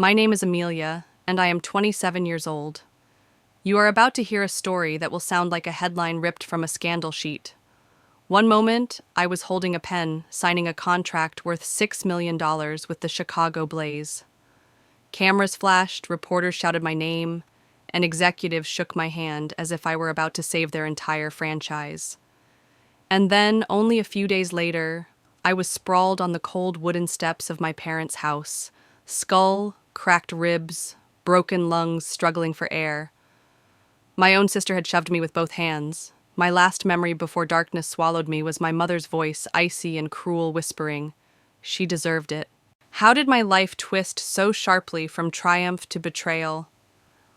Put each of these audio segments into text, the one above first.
My name is Amelia, and I am 27 years old. You are about to hear a story that will sound like a headline ripped from a scandal sheet. One moment, I was holding a pen, signing a contract worth $6 million with the Chicago Blaze. Cameras flashed, reporters shouted my name, and executives shook my hand as if I were about to save their entire franchise. And then, only a few days later, I was sprawled on the cold wooden steps of my parents' house, skull, cracked ribs, broken lungs struggling for air. My own sister had shoved me with both hands. My last memory before darkness swallowed me was my mother's voice, icy and cruel, whispering, "She deserved it." How did my life twist so sharply from triumph to betrayal?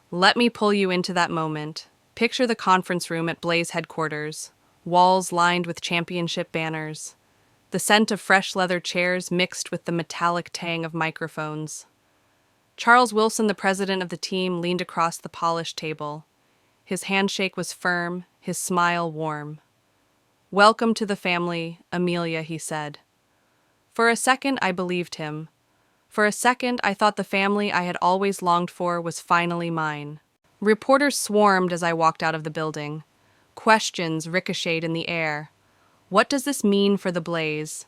Let me pull you into that moment. Picture the conference room at Blaze headquarters, walls lined with championship banners, the scent of fresh leather chairs mixed with the metallic tang of microphones. Charles Wilson, the president of the team, leaned across the polished table. His handshake was firm, his smile warm. "Welcome to the family, Amelia," he said. For a second, I believed him. For a second, I thought the family I had always longed for was finally mine. Reporters swarmed as I walked out of the building. Questions ricocheted in the air. What does this mean for the Blaze?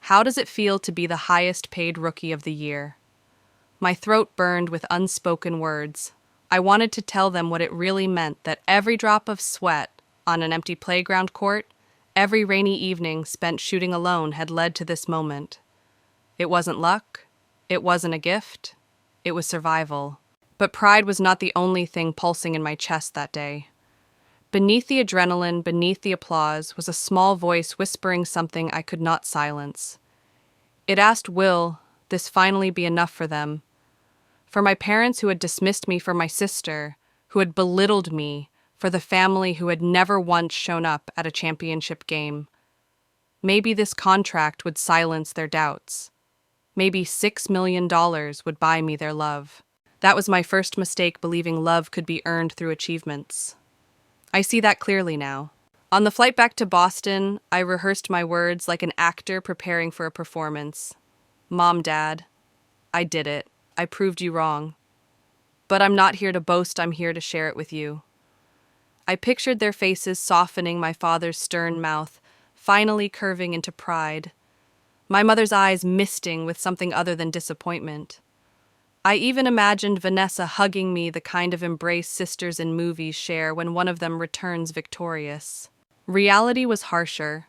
How does it feel to be the highest-paid rookie of the year? My throat burned with unspoken words. I wanted to tell them what it really meant, that every drop of sweat on an empty playground court, every rainy evening spent shooting alone had led to this moment. It wasn't luck. It wasn't a gift. It was survival. But pride was not the only thing pulsing in my chest that day. Beneath the adrenaline, beneath the applause, was a small voice whispering something I could not silence. It asked, "Will this finally be enough for them?" For my parents who had dismissed me, for my sister, who had belittled me, for the family who had never once shown up at a championship game. Maybe this contract would silence their doubts. Maybe $6 million would buy me their love. That was my first mistake, believing love could be earned through achievements. I see that clearly now. On the flight back to Boston, I rehearsed my words like an actor preparing for a performance. "Mom, Dad, I did it. I proved you wrong. But I'm not here to boast, I'm here to share it with you." I pictured their faces softening, my father's stern mouth finally curving into pride, my mother's eyes misting with something other than disappointment. I even imagined Vanessa hugging me, the kind of embrace sisters in movies share when one of them returns victorious. Reality was harsher.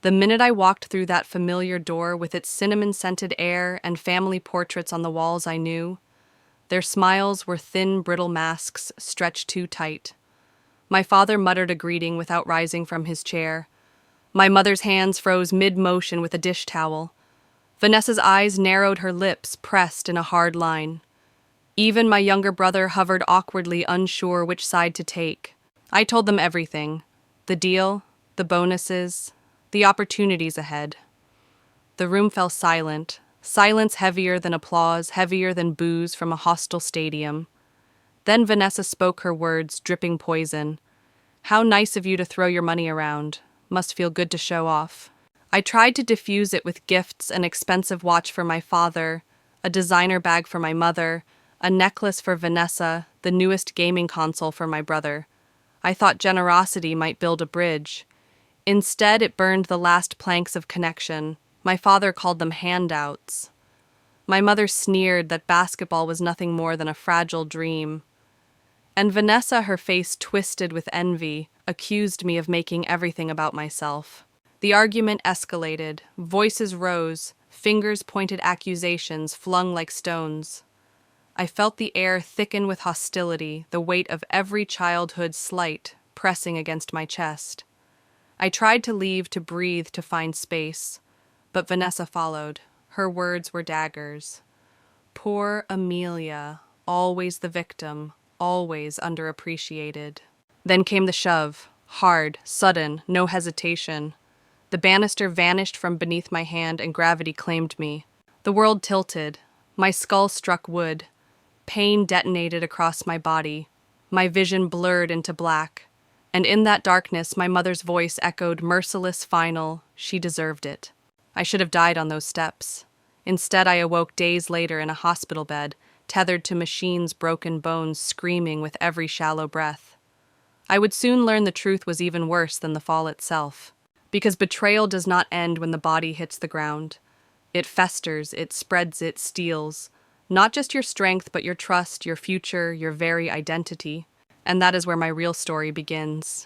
The minute I walked through that familiar door with its cinnamon-scented air and family portraits on the walls, I knew. Their smiles were thin, brittle masks stretched too tight. My father muttered a greeting without rising from his chair. My mother's hands froze mid-motion with a dish towel. Vanessa's eyes narrowed, her lips pressed in a hard line. Even my younger brother hovered awkwardly, unsure which side to take. I told them everything. The deal, the bonuses, the opportunities ahead. The room fell silent, silence heavier than applause, heavier than boos from a hostile stadium. Then Vanessa spoke, her words dripping poison. "How nice of you to throw your money around. Must feel good to show off." I tried to diffuse it with gifts: an expensive watch for my father, a designer bag for my mother, a necklace for Vanessa, the newest gaming console for my brother. I thought generosity might build a bridge. Instead, it burned the last planks of connection. My father called them handouts. My mother sneered that basketball was nothing more than a fragile dream. And Vanessa, her face twisted with envy, accused me of making everything about myself. The argument escalated. Voices rose. Fingers pointed accusations, flung like stones. I felt the air thicken with hostility, the weight of every childhood slight pressing against my chest. I tried to leave, to breathe, to find space. But Vanessa followed. Her words were daggers. Poor Amelia, always the victim, always underappreciated. Then came the shove. Hard, sudden, no hesitation. The banister vanished from beneath my hand and gravity claimed me. The world tilted. My skull struck wood. Pain detonated across my body. My vision blurred into black. And in that darkness, my mother's voice echoed, merciless, final. She deserved it. I should have died on those steps. Instead, I awoke days later in a hospital bed, tethered to machines' broken bones screaming with every shallow breath. I would soon learn the truth was even worse than the fall itself. Because betrayal does not end when the body hits the ground. It festers, it spreads, it steals. Not just your strength, but your trust, your future, your very identity. And that is where my real story begins.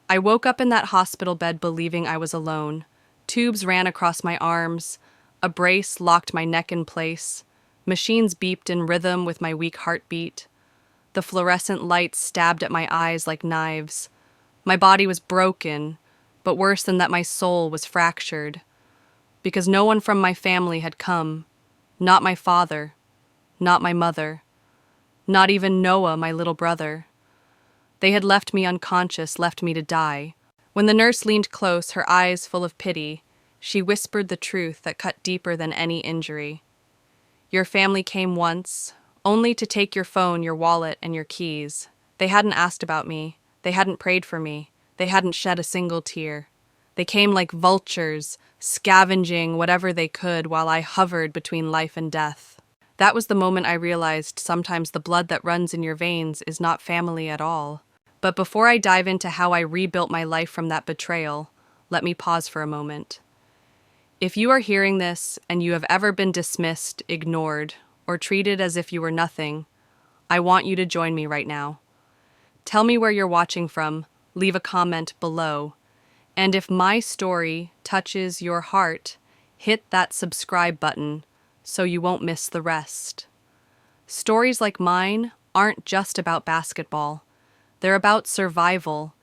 I woke up in that hospital bed believing I was alone. Tubes ran across my arms. A brace locked my neck in place. Machines beeped in rhythm with my weak heartbeat. The fluorescent lights stabbed at my eyes like knives. My body was broken, but worse than that, my soul was fractured. Because no one from my family had come. Not my father. Not my mother. Not even Noah, my little brother. They had left me unconscious, left me to die. When the nurse leaned close, her eyes full of pity, she whispered the truth that cut deeper than any injury. Your family came once, only to take your phone, your wallet, and your keys. They hadn't asked about me. They hadn't prayed for me. They hadn't shed a single tear. They came like vultures, scavenging whatever they could while I hovered between life and death. That was the moment I realized sometimes the blood that runs in your veins is not family at all. But before I dive into how I rebuilt my life from that betrayal, let me pause for a moment. If you are hearing this and you have ever been dismissed, ignored, or treated as if you were nothing, I want you to join me right now. Tell me where you're watching from, leave a comment below, and if my story touches your heart, hit that subscribe button so you won't miss the rest. Stories like mine aren't just about basketball. They're about survival,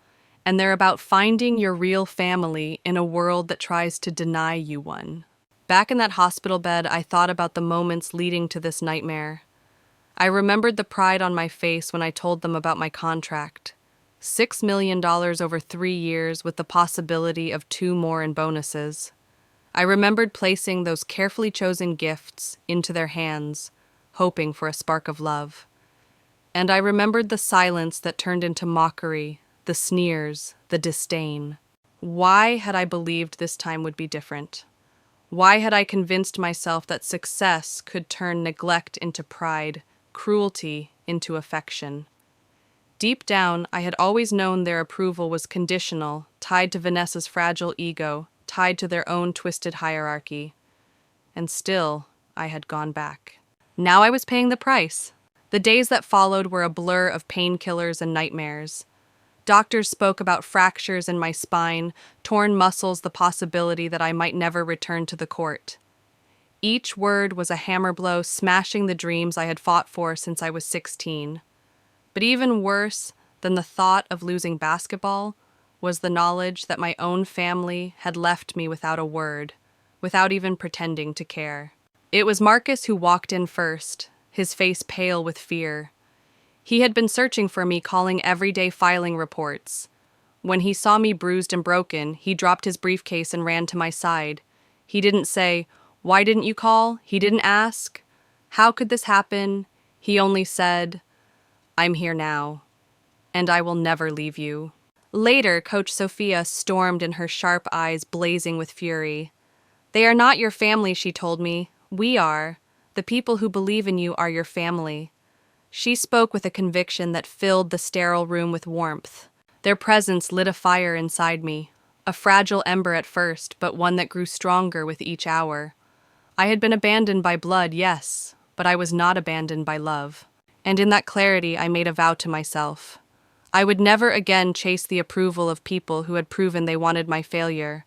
and they're about finding your real family in a world that tries to deny you one. Back in that hospital bed, I thought about the moments leading to this nightmare. I remembered the pride on my face when I told them about my contract. $6 million over 3 years with the possibility of 2 more in bonuses. I remembered placing those carefully chosen gifts into their hands, hoping for a spark of love. And I remembered the silence that turned into mockery, the sneers, the disdain. Why had I believed this time would be different? Why had I convinced myself that success could turn neglect into pride, cruelty into affection? Deep down, I had always known their approval was conditional, tied to Vanessa's fragile ego, tied to their own twisted hierarchy. And still, I had gone back. Now I was paying the price. The days that followed were a blur of painkillers and nightmares. Doctors spoke about fractures in my spine, torn muscles, the possibility that I might never return to the court. Each word was a hammer blow, smashing the dreams I had fought for since I was 16. But even worse than the thought of losing basketball was the knowledge that my own family had left me without a word, without even pretending to care. It was Marcus who walked in first, his face pale with fear. He had been searching for me, calling everyday filing reports. When he saw me bruised and broken, he dropped his briefcase and ran to my side. He didn't say, "Why didn't you call?" He didn't ask, "How could this happen?" He only said, "I'm here now, and I will never leave you." Later, Coach Sophia stormed in, her sharp eyes blazing with fury. "They are not your family," she told me. "We are. The people who believe in you are your family." She spoke with a conviction that filled the sterile room with warmth. Their presence lit a fire inside me, a fragile ember at first, but one that grew stronger with each hour. I had been abandoned by blood, yes, but I was not abandoned by love. And in that clarity, I made a vow to myself. I would never again chase the approval of people who had proven they wanted my failure.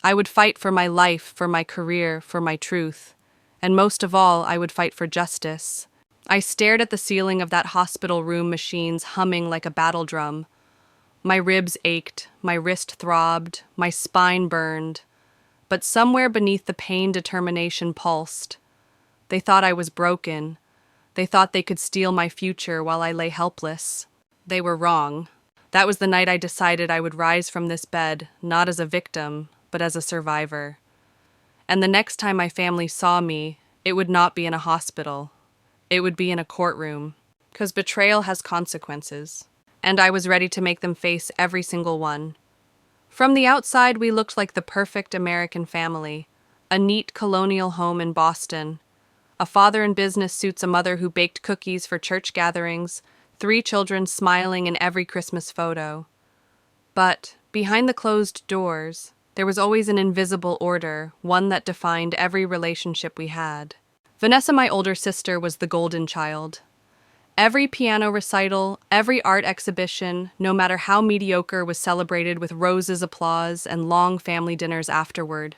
I would fight for my life, for my career, for my truth. And most of all, I would fight for justice. I stared at the ceiling of that hospital room, machines humming like a battle drum. My ribs ached, my wrist throbbed, my spine burned. But somewhere beneath the pain, determination pulsed. They thought I was broken. They thought they could steal my future while I lay helpless. They were wrong. That was the night I decided I would rise from this bed, not as a victim, but as a survivor. And the next time my family saw me, it would not be in a hospital. It would be in a courtroom, because betrayal has consequences, and I was ready to make them face every single one. From the outside, we looked like the perfect American family, a neat colonial home in Boston, A father in business suits a mother who baked cookies for church gatherings, 3 children smiling in every Christmas photo. But, behind the closed doors, there was always an invisible order, one that defined every relationship we had. Vanessa, my older sister, was the golden child. Every piano recital, every art exhibition, no matter how mediocre, was celebrated with roses, applause, and long family dinners afterward.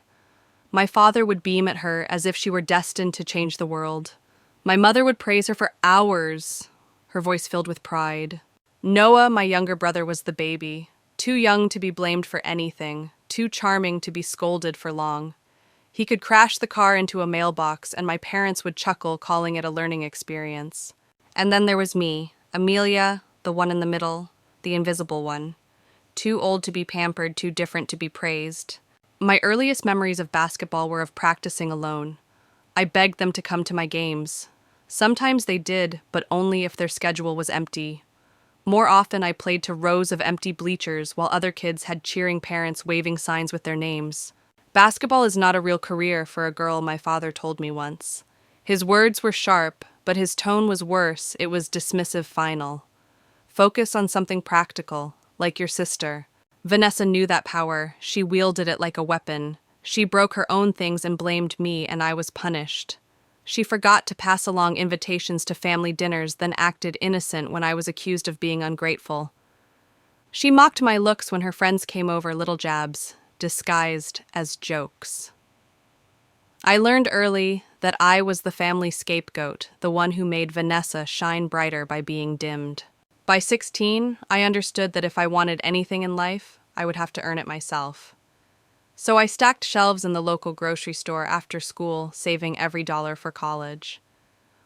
My father would beam at her as if she were destined to change the world. My mother would praise her for hours, her voice filled with pride. Noah, my younger brother, was the baby, too young to be blamed for anything, too charming to be scolded for long. He could crash the car into a mailbox, and my parents would chuckle, calling it a learning experience. And then there was me, Amelia, the one in the middle, the invisible one. Too old to be pampered, too different to be praised. My earliest memories of basketball were of practicing alone. I begged them to come to my games. Sometimes they did, but only if their schedule was empty. More often I played to rows of empty bleachers while other kids had cheering parents waving signs with their names. Basketball is not a real career for a girl, my father told me once. His words were sharp, but his tone was worse. It was dismissive, final. Focus on something practical, like your sister. Vanessa knew that power. She wielded it like a weapon. She broke her own things and blamed me, and I was punished. She forgot to pass along invitations to family dinners, then acted innocent when I was accused of being ungrateful. She mocked my looks when her friends came over, little jabs, disguised as jokes. I learned early that I was the family scapegoat, the one who made Vanessa shine brighter by being dimmed. By 16, I understood that if I wanted anything in life, I would have to earn it myself. So I stacked shelves in the local grocery store after school, saving every dollar for college.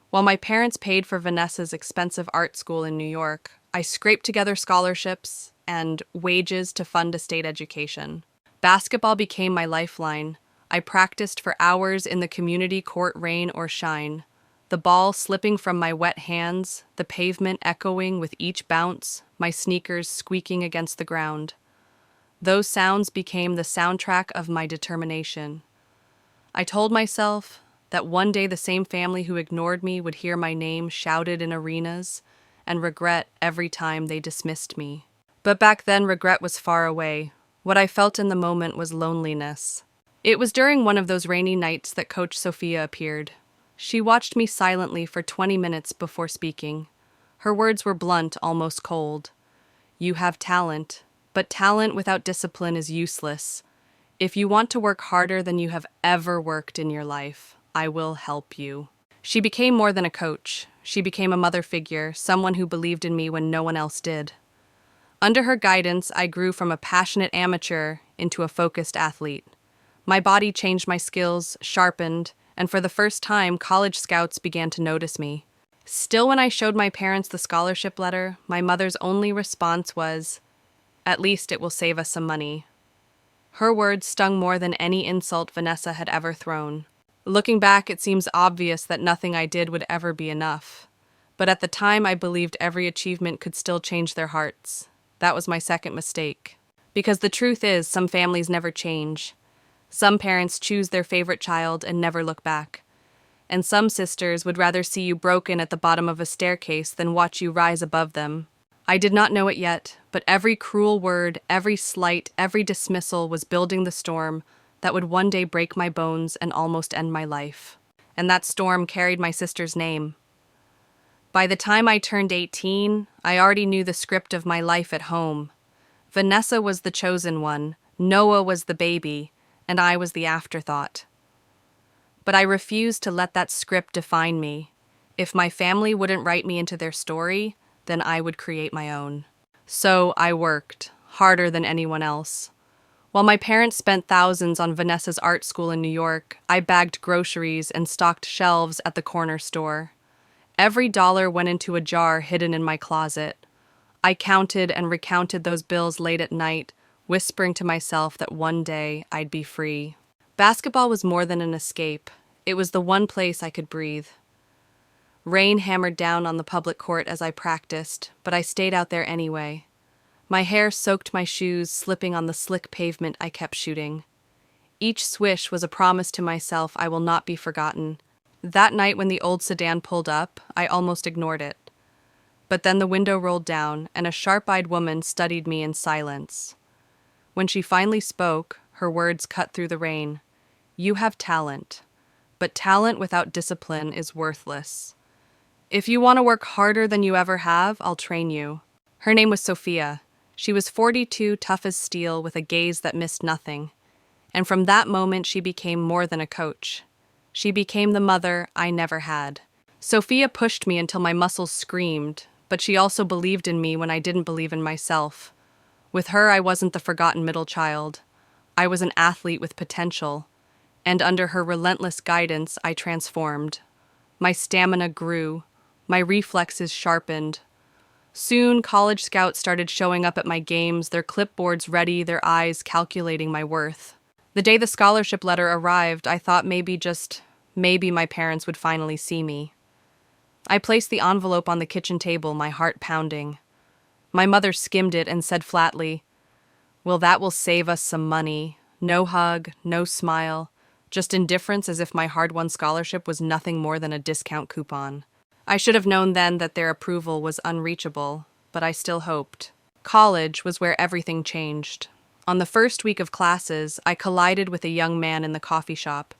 While my parents paid for Vanessa's expensive art school in New York, I scraped together scholarships and wages to fund a state education. Basketball became my lifeline. I practiced for hours in the community court, rain or shine. The ball slipping from my wet hands, the pavement echoing with each bounce, my sneakers squeaking against the ground. Those sounds became the soundtrack of my determination. I told myself that one day the same family who ignored me would hear my name shouted in arenas and regret every time they dismissed me. But back then, regret was far away. What I felt in the moment was loneliness. It was during one of those rainy nights that Coach Sophia appeared. She watched me silently for 20 minutes before speaking. Her words were blunt, almost cold. You have talent, but talent without discipline is useless. If you want to work harder than you have ever worked in your life, I will help you. She became more than a coach. She became a mother figure, someone who believed in me when no one else did. Under her guidance, I grew from a passionate amateur into a focused athlete. My body changed, my skills sharpened, and for the first time, college scouts began to notice me. Still, when I showed my parents the scholarship letter, my mother's only response was, "At least it will save us some money." Her words stung more than any insult Vanessa had ever thrown. Looking back, it seems obvious that nothing I did would ever be enough. But at the time, I believed every achievement could still change their hearts. That was my second mistake. Because the truth is, some families never change. Some parents choose their favorite child and never look back. And some sisters would rather see you broken at the bottom of a staircase than watch you rise above them. I did not know it yet, but every cruel word, every slight, every dismissal was building the storm that would one day break my bones and almost end my life. And that storm carried my sister's name. By the time I turned 18, I already knew the script of my life at home. Vanessa was the chosen one, Noah was the baby, and I was the afterthought. But I refused to let that script define me. If my family wouldn't write me into their story, then I would create my own. So I worked, harder than anyone else. While my parents spent thousands on Vanessa's art school in New York, I bagged groceries and stocked shelves at the corner store. Every dollar went into a jar hidden in my closet. I counted and recounted those bills late at night, whispering to myself that one day I'd be free. Basketball was more than an escape. It was the one place I could breathe. Rain hammered down on the public court as I practiced, but I stayed out there anyway. My hair soaked my shoes, slipping on the slick pavement. I kept shooting. Each swish was a promise to myself I will not be forgotten. That night when the old sedan pulled up, I almost ignored it. But then the window rolled down, and a sharp-eyed woman studied me in silence. When she finally spoke, her words cut through the rain. "You have talent, but talent without discipline is worthless. If you want to work harder than you ever have, I'll train you." Her name was Sophia. She was 42, tough as steel, with a gaze that missed nothing. And from that moment, she became more than a coach. She became the mother I never had. Sophia pushed me until my muscles screamed, but she also believed in me when I didn't believe in myself. With her, I wasn't the forgotten middle child. I was an athlete with potential. And under her relentless guidance, I transformed. My stamina grew. My reflexes sharpened. Soon, college scouts started showing up at my games, their clipboards ready, their eyes calculating my worth. The day the scholarship letter arrived, I thought maybe my parents would finally see me. I placed the envelope on the kitchen table, my heart pounding. My mother skimmed it and said flatly, "Well, that will save us some money. No hug, no smile, just indifference as if my hard-won scholarship was nothing more than a discount coupon." I should have known then that their approval was unreachable, but I still hoped. College was where everything changed. On the first week of classes, I collided with a young man in the coffee shop.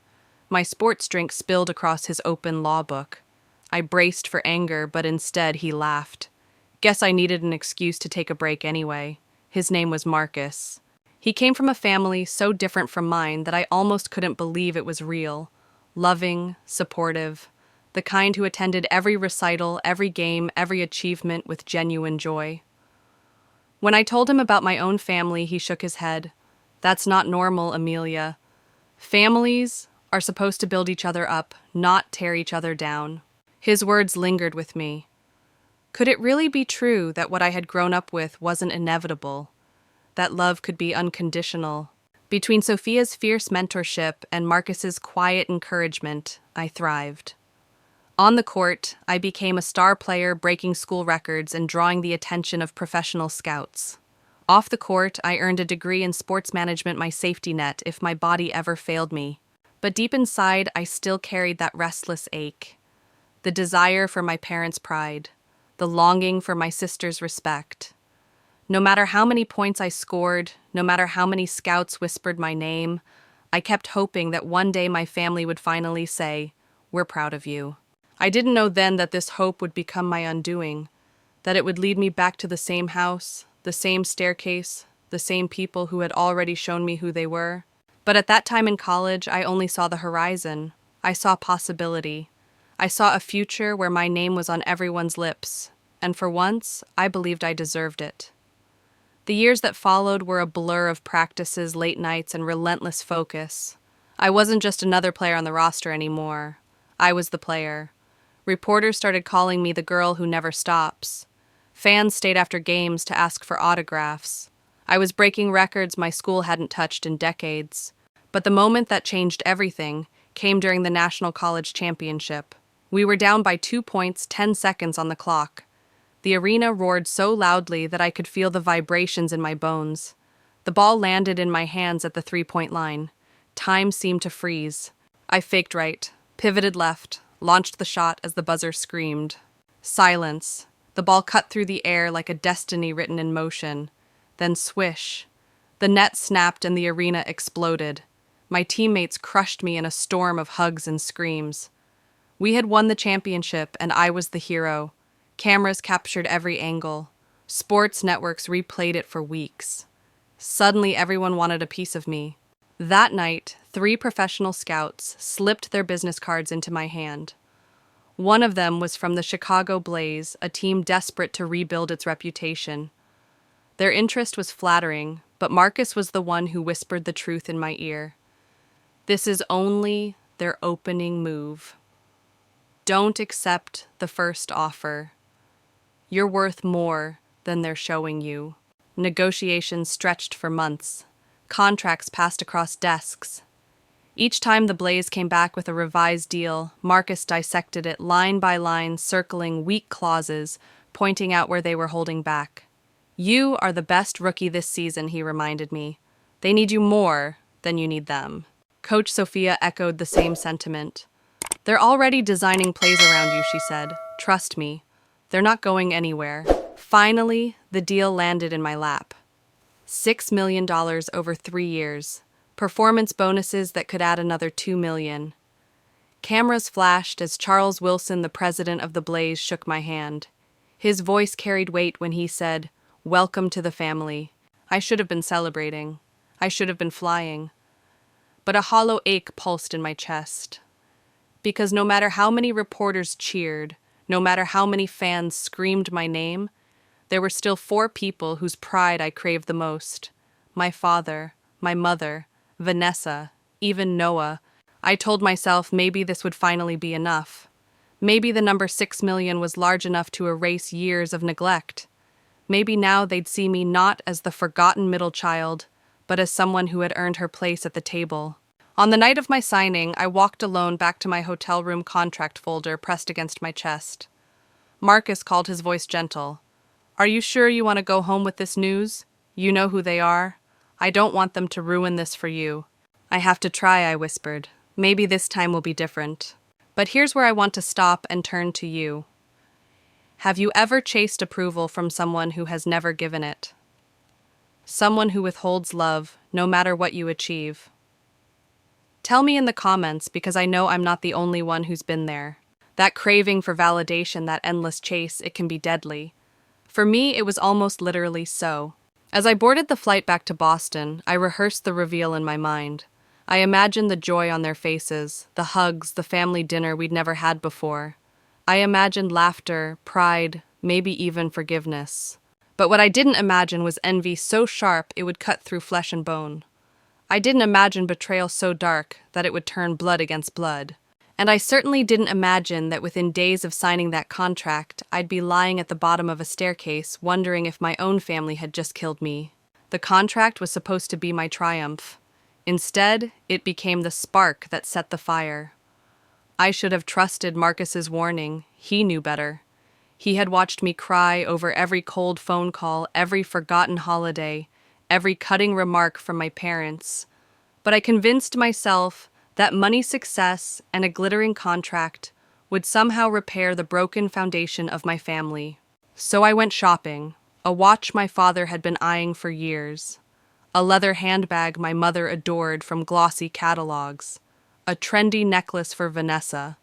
My sports drink spilled across his open law book. I braced for anger, but instead he laughed. Guess I needed an excuse to take a break anyway. His name was Marcus. He came from a family so different from mine that I almost couldn't believe it was real. Loving, supportive, the kind who attended every recital, every game, every achievement with genuine joy. When I told him about my own family, he shook his head. "That's not normal, Amelia. Families are supposed to build each other up, not tear each other down." His words lingered with me. Could it really be true that what I had grown up with wasn't inevitable? That love could be unconditional? Between Sophia's fierce mentorship and Marcus's quiet encouragement, I thrived. On the court, I became a star player, breaking school records and drawing the attention of professional scouts. Off the court, I earned a degree in sports management, my safety net if my body ever failed me. But deep inside, I still carried that restless ache. The desire for my parents' pride. The longing for my sister's respect. No matter how many points I scored, no matter how many scouts whispered my name, I kept hoping that one day my family would finally say, "We're proud of you." I didn't know then that this hope would become my undoing, that it would lead me back to the same house, the same staircase, the same people who had already shown me who they were. But at that time in college, I only saw the horizon. I saw possibility. I saw a future where my name was on everyone's lips, and for once, I believed I deserved it. The years that followed were a blur of practices, late nights, and relentless focus. I wasn't just another player on the roster anymore. I was the player. Reporters started calling me the girl who never stops. Fans stayed after games to ask for autographs. I was breaking records my school hadn't touched in decades. But the moment that changed everything came during the National College Championship. We were down by 2 points, 10 seconds on the clock. The arena roared so loudly that I could feel the vibrations in my bones. The ball landed in my hands at the three-point line. Time seemed to freeze. I faked right, pivoted left, launched the shot as the buzzer screamed. Silence. The ball cut through the air like a destiny written in motion. Then swish. The net snapped and the arena exploded. My teammates crushed me in a storm of hugs and screams. We had won the championship, and I was the hero. Cameras captured every angle. Sports networks replayed it for weeks. Suddenly, everyone wanted a piece of me. That night, 3 professional scouts slipped their business cards into my hand. One of them was from the Chicago Blaze, a team desperate to rebuild its reputation. Their interest was flattering, but Marcus was the one who whispered the truth in my ear. This is only their opening move. Don't accept the first offer. You're worth more than they're showing you. Negotiations stretched for months. Contracts passed across desks. Each time the Blaze came back with a revised deal, Marcus dissected it line by line, circling weak clauses, pointing out where they were holding back. "You are the best rookie this season," he reminded me. "They need you more than you need them." Coach Sophia echoed the same sentiment. They're already designing plays around you, she said. Trust me. They're not going anywhere. Finally, the deal landed in my lap. $6 million over 3 years. Performance bonuses that could add another $2 million. Cameras flashed as Charles Wilson, the president of the Blaze, shook my hand. His voice carried weight when he said, "Welcome to the family." I should have been celebrating. I should have been flying. But a hollow ache pulsed in my chest. Because no matter how many reporters cheered, no matter how many fans screamed my name, there were still 4 people whose pride I craved the most. My father, my mother, Vanessa, even Noah. I told myself maybe this would finally be enough. Maybe the number 6 million was large enough to erase years of neglect. Maybe now they'd see me not as the forgotten middle child, but as someone who had earned her place at the table. On the night of my signing, I walked alone back to my hotel room contract folder pressed against my chest. Marcus called, his voice gentle. "Are you sure you want to go home with this news? You know who they are. I don't want them to ruin this for you." "I have to try," I whispered. "Maybe this time will be different." But here's where I want to stop and turn to you. Have you ever chased approval from someone who has never given it? Someone who withholds love, no matter what you achieve. Tell me in the comments, because I know I'm not the only one who's been there. That craving for validation, that endless chase, it can be deadly. For me, it was almost literally so. As I boarded the flight back to Boston, I rehearsed the reveal in my mind. I imagined the joy on their faces, the hugs, the family dinner we'd never had before. I imagined laughter, pride, maybe even forgiveness. But what I didn't imagine was envy so sharp it would cut through flesh and bone. I didn't imagine betrayal so dark that it would turn blood against blood. And I certainly didn't imagine that within days of signing that contract, I'd be lying at the bottom of a staircase wondering if my own family had just killed me. The contract was supposed to be my triumph. Instead, it became the spark that set the fire. I should have trusted Marcus's warning. He knew better. He had watched me cry over every cold phone call, every forgotten holiday, every cutting remark from my parents. But I convinced myself that money, success, and a glittering contract would somehow repair the broken foundation of my family. So I went shopping, a watch my father had been eyeing for years, a leather handbag my mother adored from glossy catalogs, a trendy necklace for Vanessa,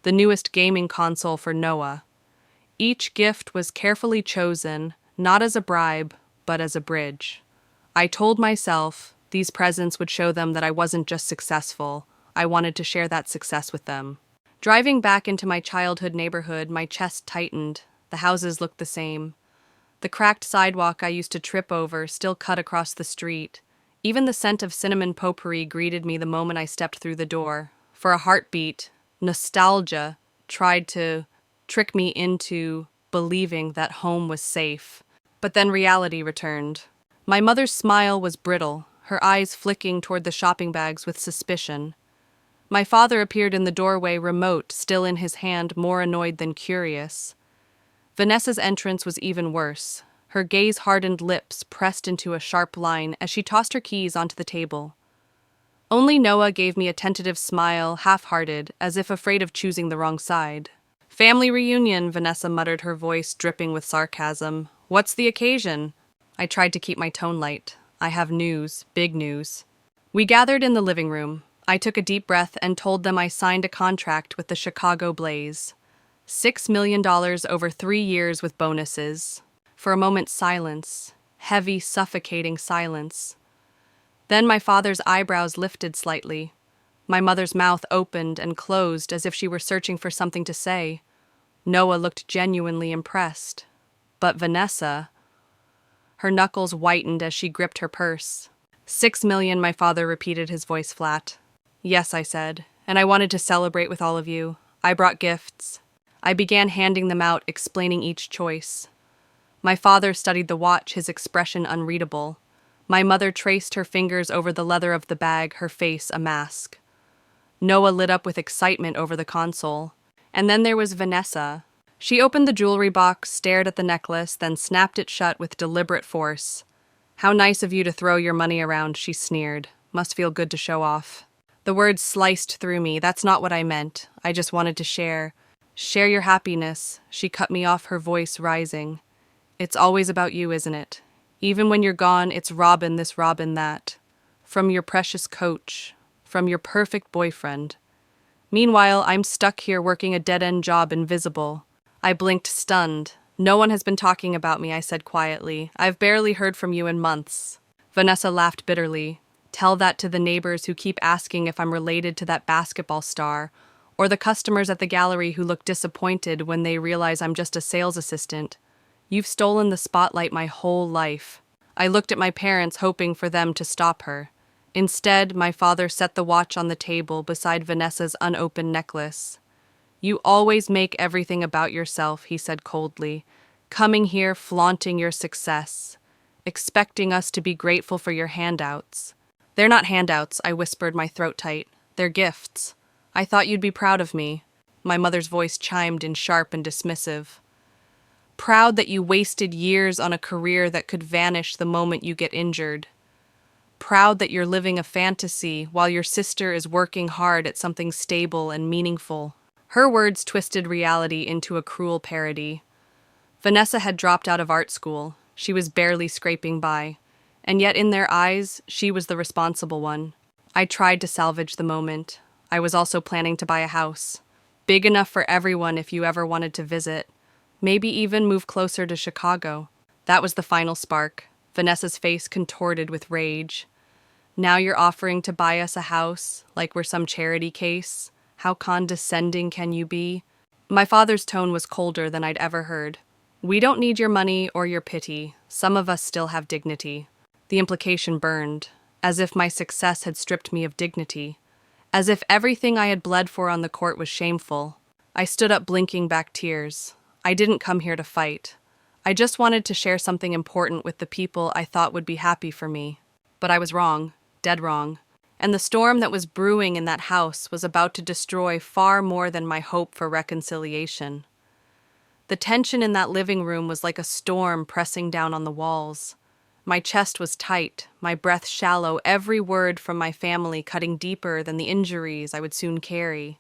the newest gaming console for Noah. Each gift was carefully chosen, not as a bribe, but as a bridge. I told myself these presents would show them that I wasn't just successful. I wanted to share that success with them. Driving back into my childhood neighborhood, my chest tightened. The houses looked the same. The cracked sidewalk I used to trip over still cut across the street. Even the scent of cinnamon potpourri greeted me the moment I stepped through the door. For a heartbeat, nostalgia tried to trick me into believing that home was safe. But then reality returned. My mother's smile was brittle, her eyes flicking toward the shopping bags with suspicion. My father appeared in the doorway, remote, still in his hand, more annoyed than curious. Vanessa's entrance was even worse. Her gaze-hardened lips pressed into a sharp line as she tossed her keys onto the table. Only Noah gave me a tentative smile, half-hearted, as if afraid of choosing the wrong side. "Family reunion," Vanessa muttered, her voice dripping with sarcasm. "What's the occasion?" I tried to keep my tone light. "I have news, big news." We gathered in the living room. I took a deep breath and told them I signed a contract with the Chicago Blaze. $6 million over 3 years with bonuses. For a moment, silence. Heavy, suffocating silence. Then my father's eyebrows lifted slightly. My mother's mouth opened and closed as if she were searching for something to say. Noah looked genuinely impressed. But Vanessa... Her knuckles whitened as she gripped her purse. $6 million, my father repeated, his voice flat. "Yes," I said, "and I wanted to celebrate with all of you. I brought gifts." I began handing them out, explaining each choice. My father studied the watch, his expression unreadable. My mother traced her fingers over the leather of the bag, her face a mask. Noah lit up with excitement over the console. And then there was Vanessa. She opened the jewelry box, stared at the necklace, then snapped it shut with deliberate force. "How nice of you to throw your money around," she sneered. "Must feel good to show off." The words sliced through me. That's not what I meant. I just wanted to share. Share your happiness. She cut me off, her voice rising. It's always about you, isn't it? Even when you're gone, it's Robin this, Robin that. From your precious coach. From your perfect boyfriend. Meanwhile, I'm stuck here working a dead-end job, invisible. I blinked, stunned. No one has been talking about me, I said quietly. I've barely heard from you in months. Vanessa laughed bitterly. Tell that to the neighbors who keep asking if I'm related to that basketball star, or the customers at the gallery who look disappointed when they realize I'm just a sales assistant. You've stolen the spotlight my whole life. I looked at my parents, hoping for them to stop her. Instead, my father set the watch on the table beside Vanessa's unopened necklace. You always make everything about yourself, he said coldly, coming here flaunting your success, expecting us to be grateful for your handouts. They're not handouts, I whispered, my throat tight. They're gifts. I thought you'd be proud of me. My mother's voice chimed in, sharp and dismissive. Proud that you wasted years on a career that could vanish the moment you get injured. Proud that you're living a fantasy while your sister is working hard at something stable and meaningful. Her words twisted reality into a cruel parody. Vanessa had dropped out of art school. She was barely scraping by. And yet in their eyes, she was the responsible one. I tried to salvage the moment. I was also planning to buy a house. Big enough for everyone if you ever wanted to visit. Maybe even move closer to Chicago. That was the final spark. Vanessa's face contorted with rage. Now you're offering to buy us a house, like we're some charity case? How condescending can you be? My father's tone was colder than I'd ever heard. We don't need your money or your pity. Some of us still have dignity. The implication burned, as if my success had stripped me of dignity, as if everything I had bled for on the court was shameful. I stood up, blinking back tears. I didn't come here to fight. I just wanted to share something important with the people I thought would be happy for me. But I was wrong, dead wrong. And the storm that was brewing in that house was about to destroy far more than my hope for reconciliation. The tension in that living room was like a storm pressing down on the walls. My chest was tight, my breath shallow, every word from my family cutting deeper than the injuries I would soon carry.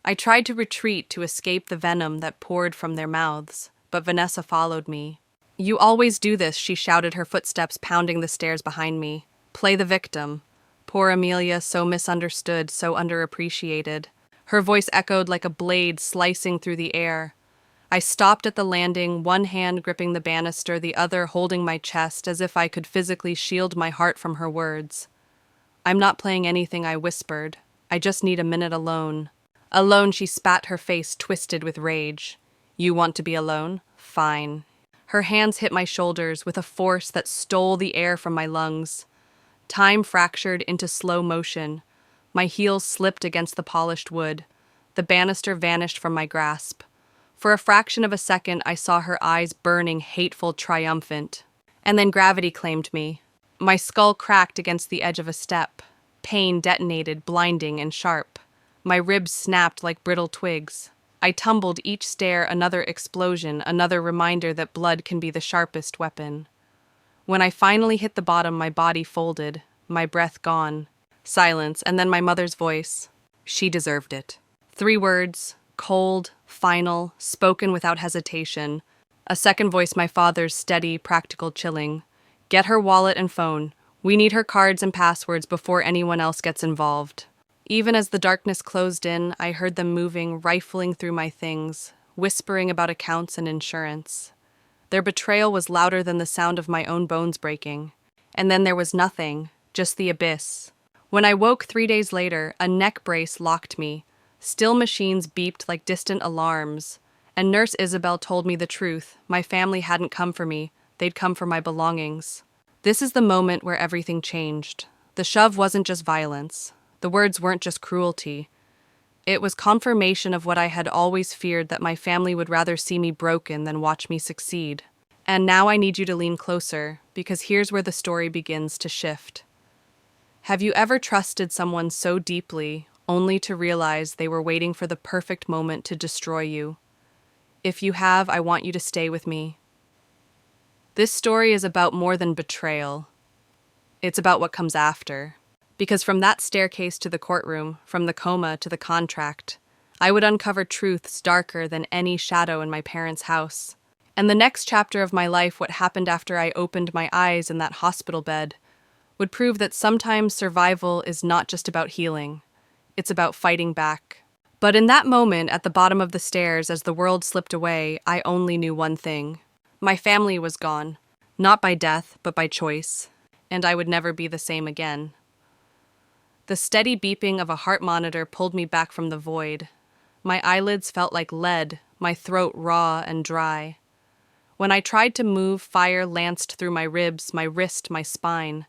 I tried to retreat to escape the venom that poured from their mouths, but Vanessa followed me. You always do this, she shouted, her footsteps pounding the stairs behind me. Play the victim. Poor Amelia, so misunderstood, so underappreciated. Her voice echoed like a blade slicing through the air. I stopped at the landing, one hand gripping the banister, the other holding my chest as if I could physically shield my heart from her words. I'm not playing anything, I whispered. I just need a minute alone. Alone, she spat, her face twisted with rage. You want to be alone? Fine. Her hands hit my shoulders with a force that stole the air from my lungs. Time fractured into slow motion. My heels slipped against the polished wood. The banister vanished from my grasp. For a fraction of a second, I saw her eyes burning, hateful, triumphant. And then gravity claimed me. My skull cracked against the edge of a step. Pain detonated, blinding and sharp. My ribs snapped like brittle twigs. I tumbled, each stair another explosion, another reminder that blood can be the sharpest weapon. When I finally hit the bottom, my body folded, my breath gone. Silence, and then my mother's voice. She deserved it. 3 words, cold, final, spoken without hesitation. A second voice, my father's, steady, practical, chilling. Get her wallet and phone. We need her cards and passwords before anyone else gets involved. Even as the darkness closed in, I heard them moving, rifling through my things, whispering about accounts and insurance. Their betrayal was louder than the sound of my own bones breaking. And then there was nothing, just the abyss. When I woke 3 days later, a neck brace locked me. Still machines beeped like distant alarms. And Nurse Isabel told me the truth. My family hadn't come for me. They'd come for my belongings. This is the moment where everything changed. The shove wasn't just violence. The words weren't just cruelty. It was confirmation of what I had always feared, that my family would rather see me broken than watch me succeed. And now I need you to lean closer, because here's where the story begins to shift. Have you ever trusted someone so deeply, only to realize they were waiting for the perfect moment to destroy you? If you have, I want you to stay with me. This story is about more than betrayal. It's about what comes after. Because from that staircase to the courtroom, from the coma to the contract, I would uncover truths darker than any shadow in my parents' house. And the next chapter of my life, what happened after I opened my eyes in that hospital bed, would prove that sometimes survival is not just about healing, it's about fighting back. But in that moment, at the bottom of the stairs, as the world slipped away, I only knew one thing. My family was gone, not by death, but by choice, and I would never be the same again. The steady beeping of a heart monitor pulled me back from the void. My eyelids felt like lead, my throat raw and dry. When I tried to move, fire lanced through my ribs, my wrist, my spine.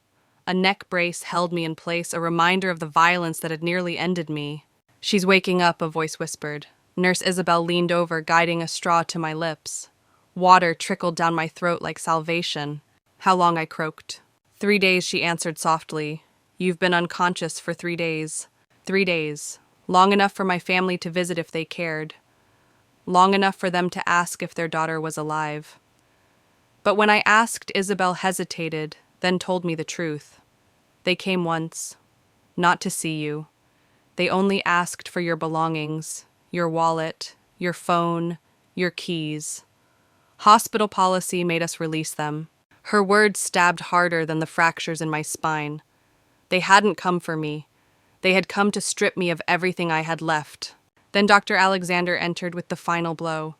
A neck brace held me in place, a reminder of the violence that had nearly ended me. "She's waking up," a voice whispered. Nurse Isabel leaned over, guiding a straw to my lips. Water trickled down my throat like salvation. "How long?" I croaked. 3 days, she answered softly. "You've been unconscious for 3 days. 3 days. Long enough for my family to visit if they cared. Long enough for them to ask if their daughter was alive." But when I asked, Isabel hesitated, then told me the truth. "They came once, not to see you. They only asked for your belongings, your wallet, your phone, your keys. Hospital policy made us release them." Her words stabbed harder than the fractures in my spine. They hadn't come for me. They had come to strip me of everything I had left. Then Dr. Alexander entered with the final blow.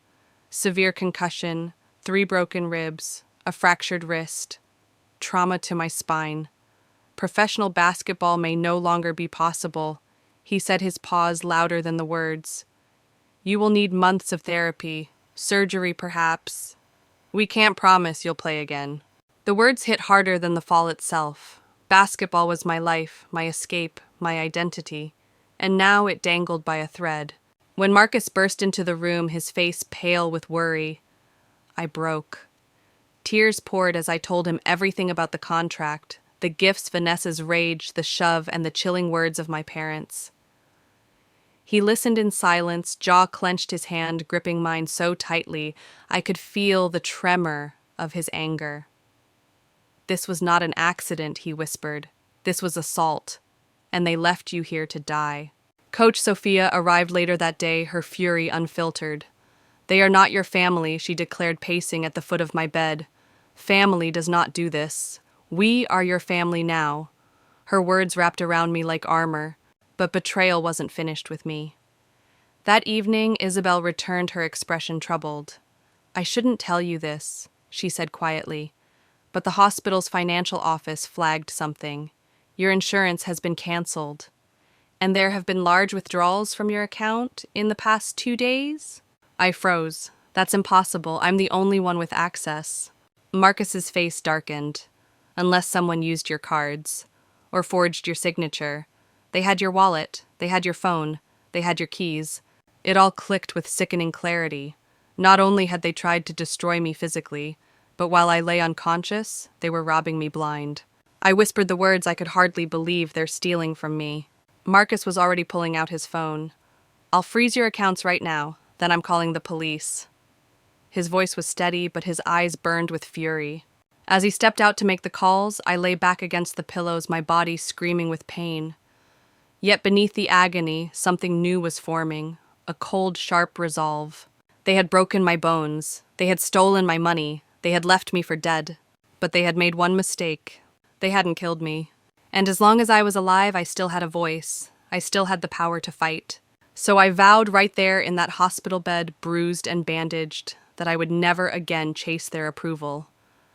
Severe concussion, 3 broken ribs, a fractured wrist, trauma to my spine. "Professional basketball may no longer be possible," he said, his pause louder than the words. "You will need months of therapy, surgery perhaps. We can't promise you'll play again." The words hit harder than the fall itself. Basketball was my life, my escape, my identity, and now it dangled by a thread. When Marcus burst into the room, his face pale with worry, I broke. Tears poured as I told him everything about the contract, the gifts, Vanessa's rage, the shove, and the chilling words of my parents. He listened in silence, jaw clenched, his hand gripping mine so tightly I could feel the tremor of his anger. "This was not an accident," he whispered. "This was assault, and they left you here to die." Coach Sophia arrived later that day, her fury unfiltered. "They are not your family," she declared, pacing at the foot of my bed. "Family does not do this. We are your family now." Her words wrapped around me like armor, but betrayal wasn't finished with me. That evening, Isabel returned, her expression troubled. "I shouldn't tell you this," she said quietly, "but the hospital's financial office flagged something. Your insurance has been canceled. And there have been large withdrawals from your account in the past 2 days?" I froze. "That's impossible. I'm the only one with access." Marcus's face darkened. "Unless someone used your cards, or forged your signature. They had your wallet, they had your phone, they had your keys." It all clicked with sickening clarity. Not only had they tried to destroy me physically, but while I lay unconscious, they were robbing me blind. I whispered the words I could hardly believe. "They're stealing from me." Marcus was already pulling out his phone. "I'll freeze your accounts right now, then I'm calling the police." His voice was steady, but his eyes burned with fury. As he stepped out to make the calls, I lay back against the pillows, my body screaming with pain. Yet beneath the agony, something new was forming, a cold, sharp resolve. They had broken my bones. They had stolen my money. They had left me for dead. But they had made one mistake. They hadn't killed me. And as long as I was alive, I still had a voice. I still had the power to fight. So I vowed right there in that hospital bed, bruised and bandaged, that I would never again chase their approval.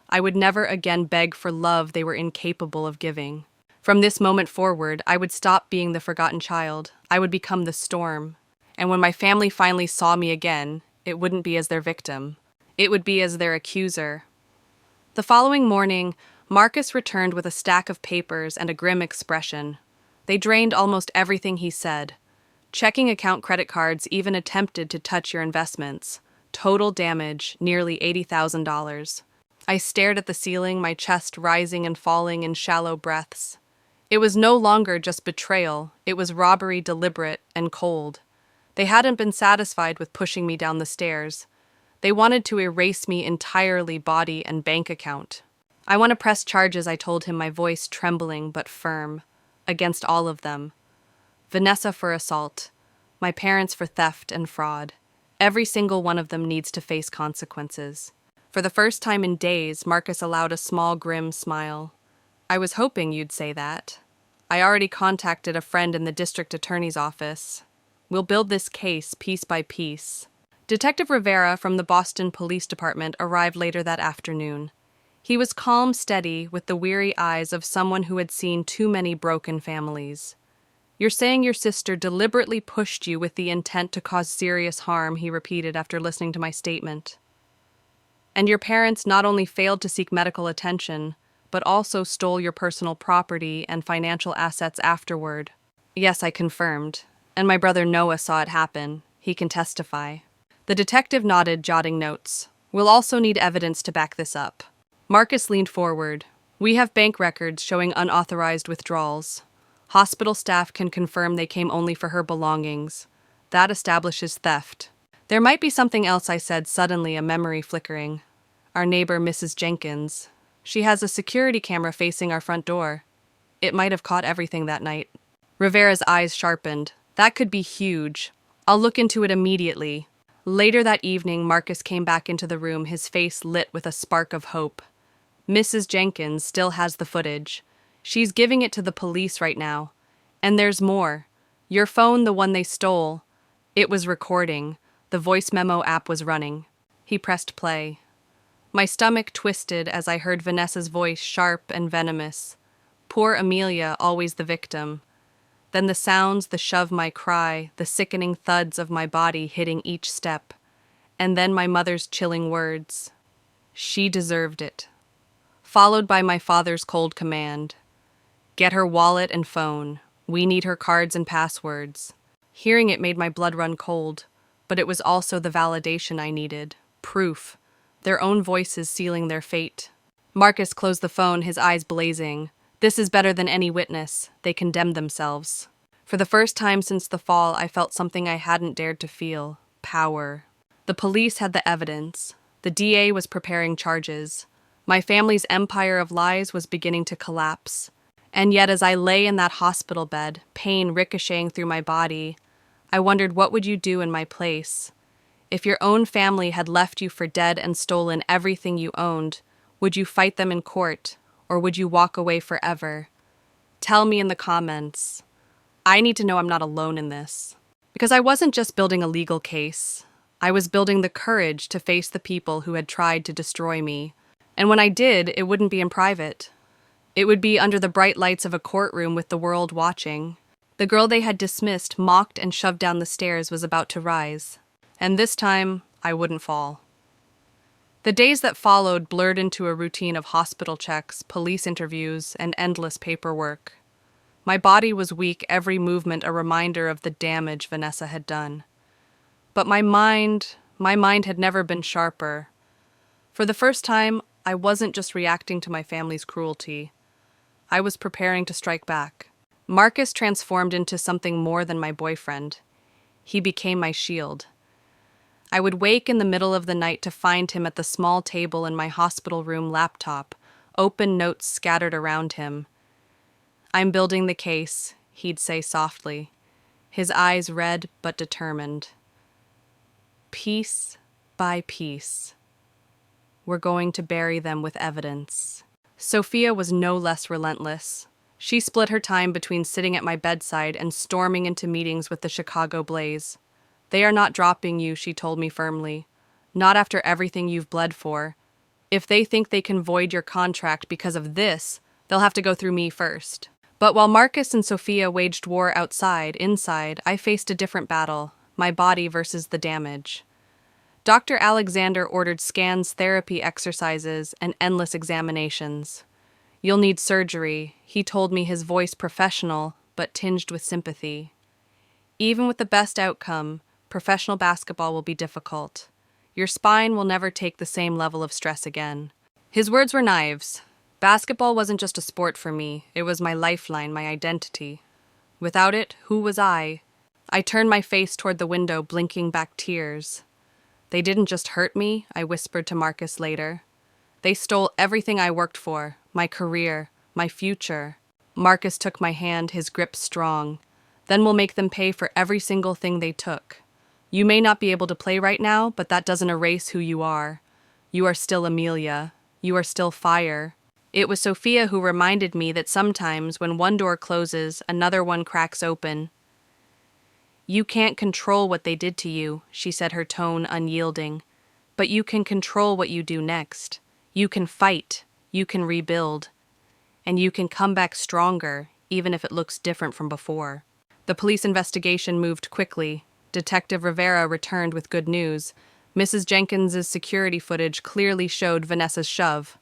I would never again beg for love they were incapable of giving. From this moment forward, I would stop being the forgotten child. I would become the storm. And when my family finally saw me again, it wouldn't be as their victim. It would be as their accuser. The following morning, Marcus returned with a stack of papers and a grim expression. They drained almost everything he said. Checking account, credit cards, even attempted to touch your investments. Total damage, nearly $80,000. I stared at the ceiling, my chest rising and falling in shallow breaths. It was no longer just betrayal, it was robbery, deliberate and cold. They hadn't been satisfied with pushing me down the stairs. They wanted to erase me entirely, body and bank account. "I want to press charges," I told him, my voice trembling but firm. against all of them. Vanessa for assault, my parents for theft and fraud. Every single one of them needs to face consequences. For the first time in days, Marcus allowed a small, grim smile. I was hoping you'd say that. I already contacted a friend in the district attorney's office. We'll build this case piece by piece. Detective Rivera from the Boston Police Department arrived later that afternoon. He was calm, steady, with the weary eyes of someone who had seen too many broken families. You're saying your sister deliberately pushed you with the intent to cause serious harm, he repeated after listening to my statement. And your parents not only failed to seek medical attention, but also stole your personal property and financial assets afterward. Yes, I confirmed. And my brother Noah saw it happen. He can testify. The detective nodded, jotting notes. We'll also need evidence to back this up. Marcus leaned forward. We have bank records showing unauthorized withdrawals. Hospital staff can confirm they came only for her belongings. That establishes theft. There might be something else, I said, suddenly, a memory flickering. Our neighbor, Mrs. Jenkins. She has a security camera facing our front door. It might have caught everything that night. Rivera's eyes sharpened. That could be huge. I'll look into it immediately. Later that evening, Marcus came back into the room, his face lit with a spark of hope. Mrs. Jenkins still has the footage. She's giving it to the police right now. And there's more. Your phone, the one they stole. It was recording. The voice memo app was running. He pressed play. My stomach twisted as I heard Vanessa's voice, sharp and venomous. Poor Amelia, always the victim. Then the sounds, the shove my cry, the sickening thuds of my body hitting each step. And then my mother's chilling words. She deserved it. Followed by my father's cold command. Get her wallet and phone. We need her cards and passwords. Hearing it made my blood run cold, but it was also the validation I needed. Proof. Their own voices sealing their fate. Marcus closed the phone, his eyes blazing. This is better than any witness. They condemned themselves. For the first time since the fall, I felt something I hadn't dared to feel. Power. The police had the evidence. The DA was preparing charges. My family's empire of lies was beginning to collapse. And yet as I lay in that hospital bed, pain ricocheting through my body, I wondered what would you do in my place? If your own family had left you for dead and stolen everything you owned, would you fight them in court, or would you walk away forever? Tell me in the comments. I need to know I'm not alone in this. Because I wasn't just building a legal case. I was building the courage to face the people who had tried to destroy me. And when I did, it wouldn't be in private. It would be under the bright lights of a courtroom with the world watching. The girl they had dismissed, mocked, and shoved down the stairs was about to rise. And this time, I wouldn't fall. The days that followed blurred into a routine of hospital checks, police interviews, and endless paperwork. My body was weak, every movement a reminder of the damage Vanessa had done. But my mind had never been sharper. For the first time, I wasn't just reacting to my family's cruelty. I was preparing to strike back. Marcus transformed into something more than my boyfriend. He became my shield. I would wake in the middle of the night to find him at the small table in my hospital room laptop, open notes scattered around him. I'm building the case, he'd say softly, his eyes red but determined. Piece by piece. We're going to bury them with evidence. Sophia was no less relentless. She split her time between sitting at my bedside and storming into meetings with the Chicago Blaze. They are not dropping you, she told me firmly. Not after everything you've bled for. If they think they can void your contract because of this, they'll have to go through me first. But while Marcus and Sophia waged war inside, I faced a different battle, my body versus the damage. Dr. Alexander ordered scans, therapy exercises, and endless examinations. You'll need surgery, he told me, his voice professional, but tinged with sympathy. Even with the best outcome, professional basketball will be difficult. Your spine will never take the same level of stress again. His words were knives. Basketball wasn't just a sport for me, it was my lifeline, my identity. Without it, who was I? I turned my face toward the window, blinking back tears. They didn't just hurt me, I whispered to Marcus later. They stole everything I worked for, my career, my future. Marcus took my hand, his grip strong. Then we'll make them pay for every single thing they took. You may not be able to play right now, but that doesn't erase who you are. You are still Amelia. You are still fire. It was Sophia who reminded me that sometimes when one door closes, another one cracks open. You can't control what they did to you, she said, her tone unyielding. But you can control what you do next. You can fight. You can rebuild. And you can come back stronger, even if it looks different from before. The police investigation moved quickly. Detective Rivera returned with good news. Mrs. Jenkins's security footage clearly showed Vanessa's shove.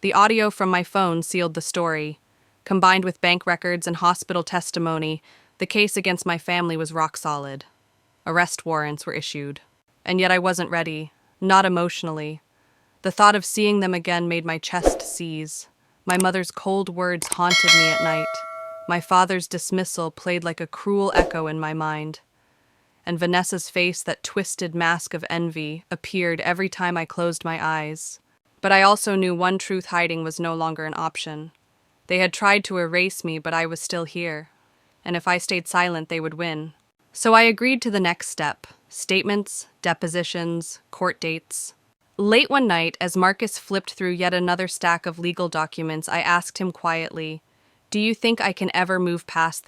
The audio from my phone sealed the story. Combined with bank records and hospital testimony, the case against my family was rock solid. Arrest warrants were issued. And yet I wasn't ready, not emotionally. The thought of seeing them again made my chest seize. My mother's cold words haunted me at night. My father's dismissal played like a cruel echo in my mind. And Vanessa's face, that twisted mask of envy, appeared every time I closed my eyes. But I also knew one truth hiding was no longer an option. They had tried to erase me, but I was still here. And if I stayed silent, they would win. So I agreed to the next step: statements, depositions, court dates. Late one night, as Marcus flipped through yet another stack of legal documents, I asked him quietly, "Do you think I can ever move past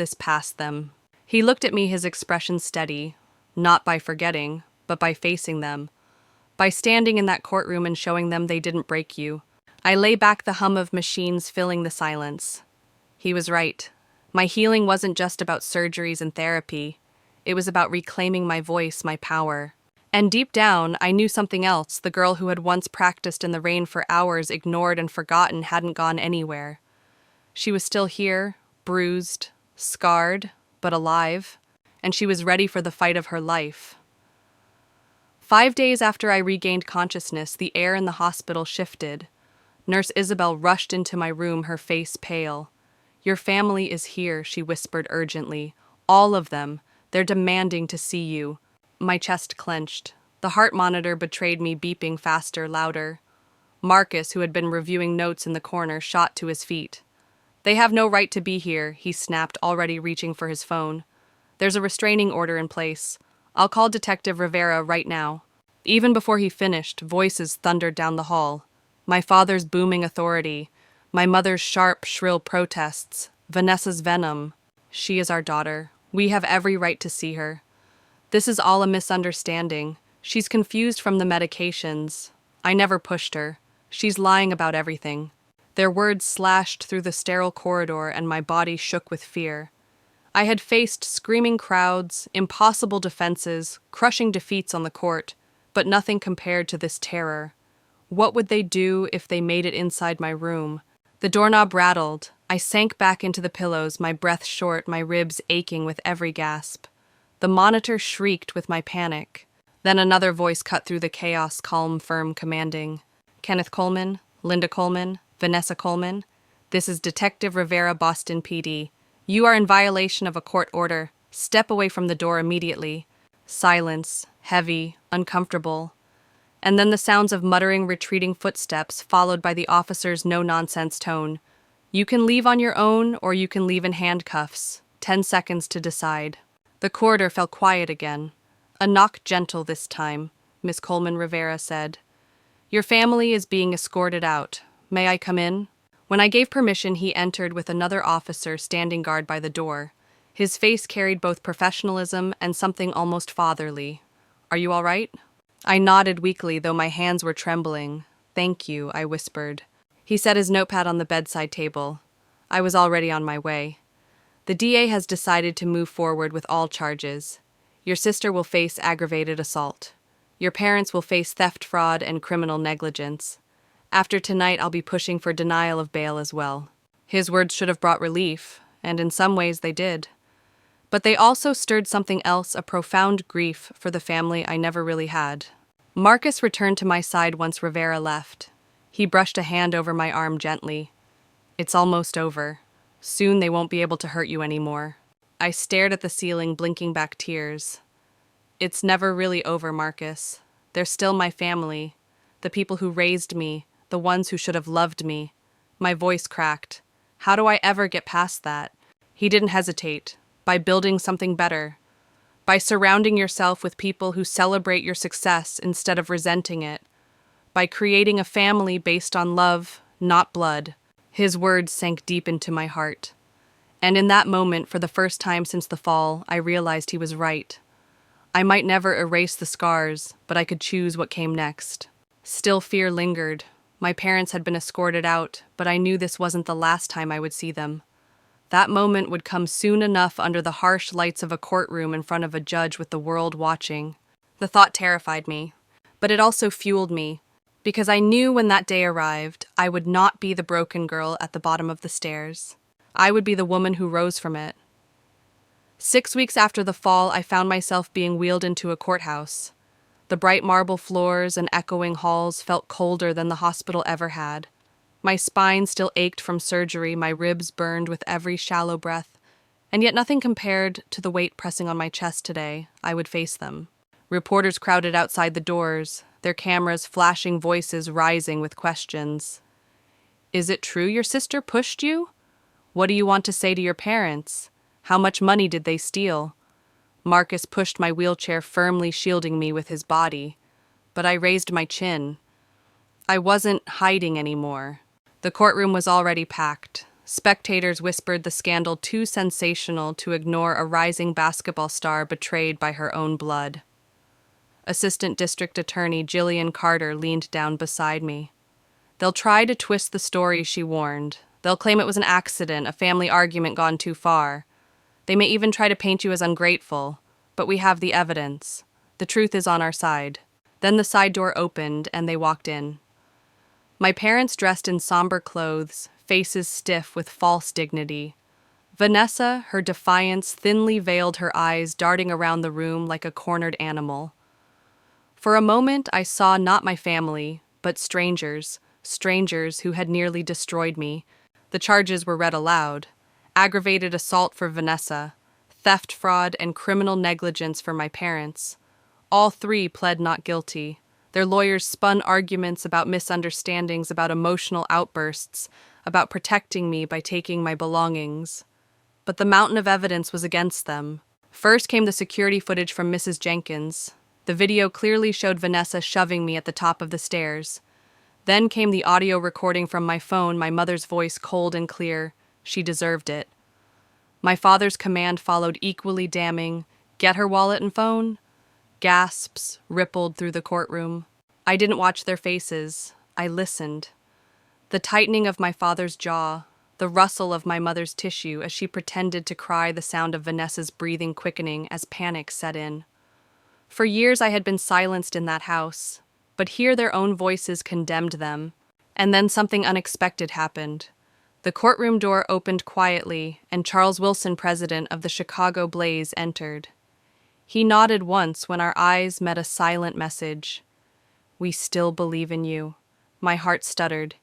them?" He looked at me, his expression steady, not by forgetting, but by facing them. By standing in that courtroom and showing them they didn't break you. I lay back, the hum of machines filling the silence. He was right. My healing wasn't just about surgeries and therapy. It was about reclaiming my voice, my power. And deep down, I knew something else. The girl who had once practiced in the rain for hours, ignored and forgotten, hadn't gone anywhere. She was still here, bruised, scarred, but alive, and she was ready for the fight of her life. 5 days after I regained consciousness, the air in the hospital shifted. Nurse Isabel rushed into my room, her face pale. "Your family is here," she whispered urgently. "All of them. They're demanding to see you." My chest clenched. The heart monitor betrayed me, beeping faster, louder. Marcus, who had been reviewing notes in the corner, shot to his feet. "They have no right to be here," he snapped, already reaching for his phone. "There's a restraining order in place. I'll call Detective Rivera right now." Even before he finished, voices thundered down the hall. My father's booming authority, my mother's sharp, shrill protests, Vanessa's venom. "She is our daughter. We have every right to see her. This is all a misunderstanding. She's confused from the medications. I never pushed her. She's lying about everything." Their words slashed through the sterile corridor, and my body shook with fear. I had faced screaming crowds, impossible defenses, crushing defeats on the court, but nothing compared to this terror. What would they do if they made it inside my room? The doorknob rattled. I sank back into the pillows, my breath short, my ribs aching with every gasp. The monitor shrieked with my panic. Then another voice cut through the chaos, calm, firm, commanding. "Kenneth Coleman, Linda Coleman, Vanessa Coleman. This is Detective Rivera, Boston PD. You are in violation of a court order. Step away from the door immediately." Silence, heavy, uncomfortable. And then the sounds of muttering, retreating footsteps, followed by the officer's no-nonsense tone. "You can leave on your own, or you can leave in handcuffs. 10 seconds to decide." The corridor fell quiet again. A knock, gentle this time, Miss Coleman Rivera said. "Your family is being escorted out. May I come in?" When I gave permission, he entered with another officer standing guard by the door. His face carried both professionalism and something almost fatherly. "Are you all right?" I nodded weakly, though my hands were trembling. "Thank you," I whispered. He set his notepad on the bedside table. I was already on my way. "The DA has decided to move forward with all charges. Your sister will face aggravated assault. Your parents will face theft, fraud, and criminal negligence. After tonight, I'll be pushing for denial of bail as well." His words should have brought relief, and in some ways they did. But they also stirred something else, a profound grief for the family I never really had. Marcus returned to my side once Rivera left. He brushed a hand over my arm gently. "It's almost over. Soon they won't be able to hurt you anymore." I stared at the ceiling, blinking back tears. "It's never really over, Marcus. They're still my family. The people who raised me, the ones who should have loved me." My voice cracked. How do I ever get past that? He didn't hesitate. By building something better. By surrounding yourself with people who celebrate your success instead of resenting it. By creating a family based on love, not blood. His words sank deep into my heart. And in that moment, for the first time since the fall, I realized he was right. I might never erase the scars, but I could choose what came next. Still, fear lingered. My parents had been escorted out, but I knew this wasn't the last time I would see them. That moment would come soon enough under the harsh lights of a courtroom in front of a judge with the world watching. The thought terrified me, but it also fueled me, because I knew when that day arrived, I would not be the broken girl at the bottom of the stairs. I would be the woman who rose from it. 6 weeks after the fall, I found myself being wheeled into a courthouse. The bright marble floors and echoing halls felt colder than the hospital ever had. My spine still ached from surgery, my ribs burned with every shallow breath, and yet nothing compared to the weight pressing on my chest today. I would face them. Reporters crowded outside the doors, their cameras flashing, voices rising with questions. Is it true your sister pushed you? What do you want to say to your parents? How much money did they steal? Marcus pushed my wheelchair, firmly shielding me with his body. But I raised my chin. I wasn't hiding anymore. The courtroom was already packed. Spectators whispered the scandal too sensational to ignore a rising basketball star betrayed by her own blood. Assistant District Attorney Jillian Carter leaned down beside me. They'll try to twist the story, she warned. They'll claim it was an accident, a family argument gone too far. They may even try to paint you as ungrateful, but we have the evidence. The truth is on our side. Then the side door opened and they walked in. My parents dressed in somber clothes, faces stiff with false dignity. Vanessa, her defiance thinly veiled her eyes, darting around the room like a cornered animal. For a moment I saw not my family, but strangers who had nearly destroyed me. The charges were read aloud. Aggravated assault for Vanessa, theft, fraud, and criminal negligence for my parents. All three pled not guilty. Their lawyers spun arguments about misunderstandings, about emotional outbursts, about protecting me by taking my belongings. But the mountain of evidence was against them. First came the security footage from Mrs. Jenkins. The video clearly showed Vanessa shoving me at the top of the stairs. Then came the audio recording from my phone, my mother's voice cold and clear. She deserved it. My father's command followed, equally damning. Get her wallet and phone? Gasps rippled through the courtroom. I didn't watch their faces. I listened. The tightening of my father's jaw, the rustle of my mother's tissue as she pretended to cry, the sound of Vanessa's breathing quickening as panic set in. For years I had been silenced in that house, but here their own voices condemned them. And then something unexpected happened. The courtroom door opened quietly, and Charles Wilson, president of the Chicago Blaze, entered. He nodded once when our eyes met a silent message. We still believe in you. My heart stuttered.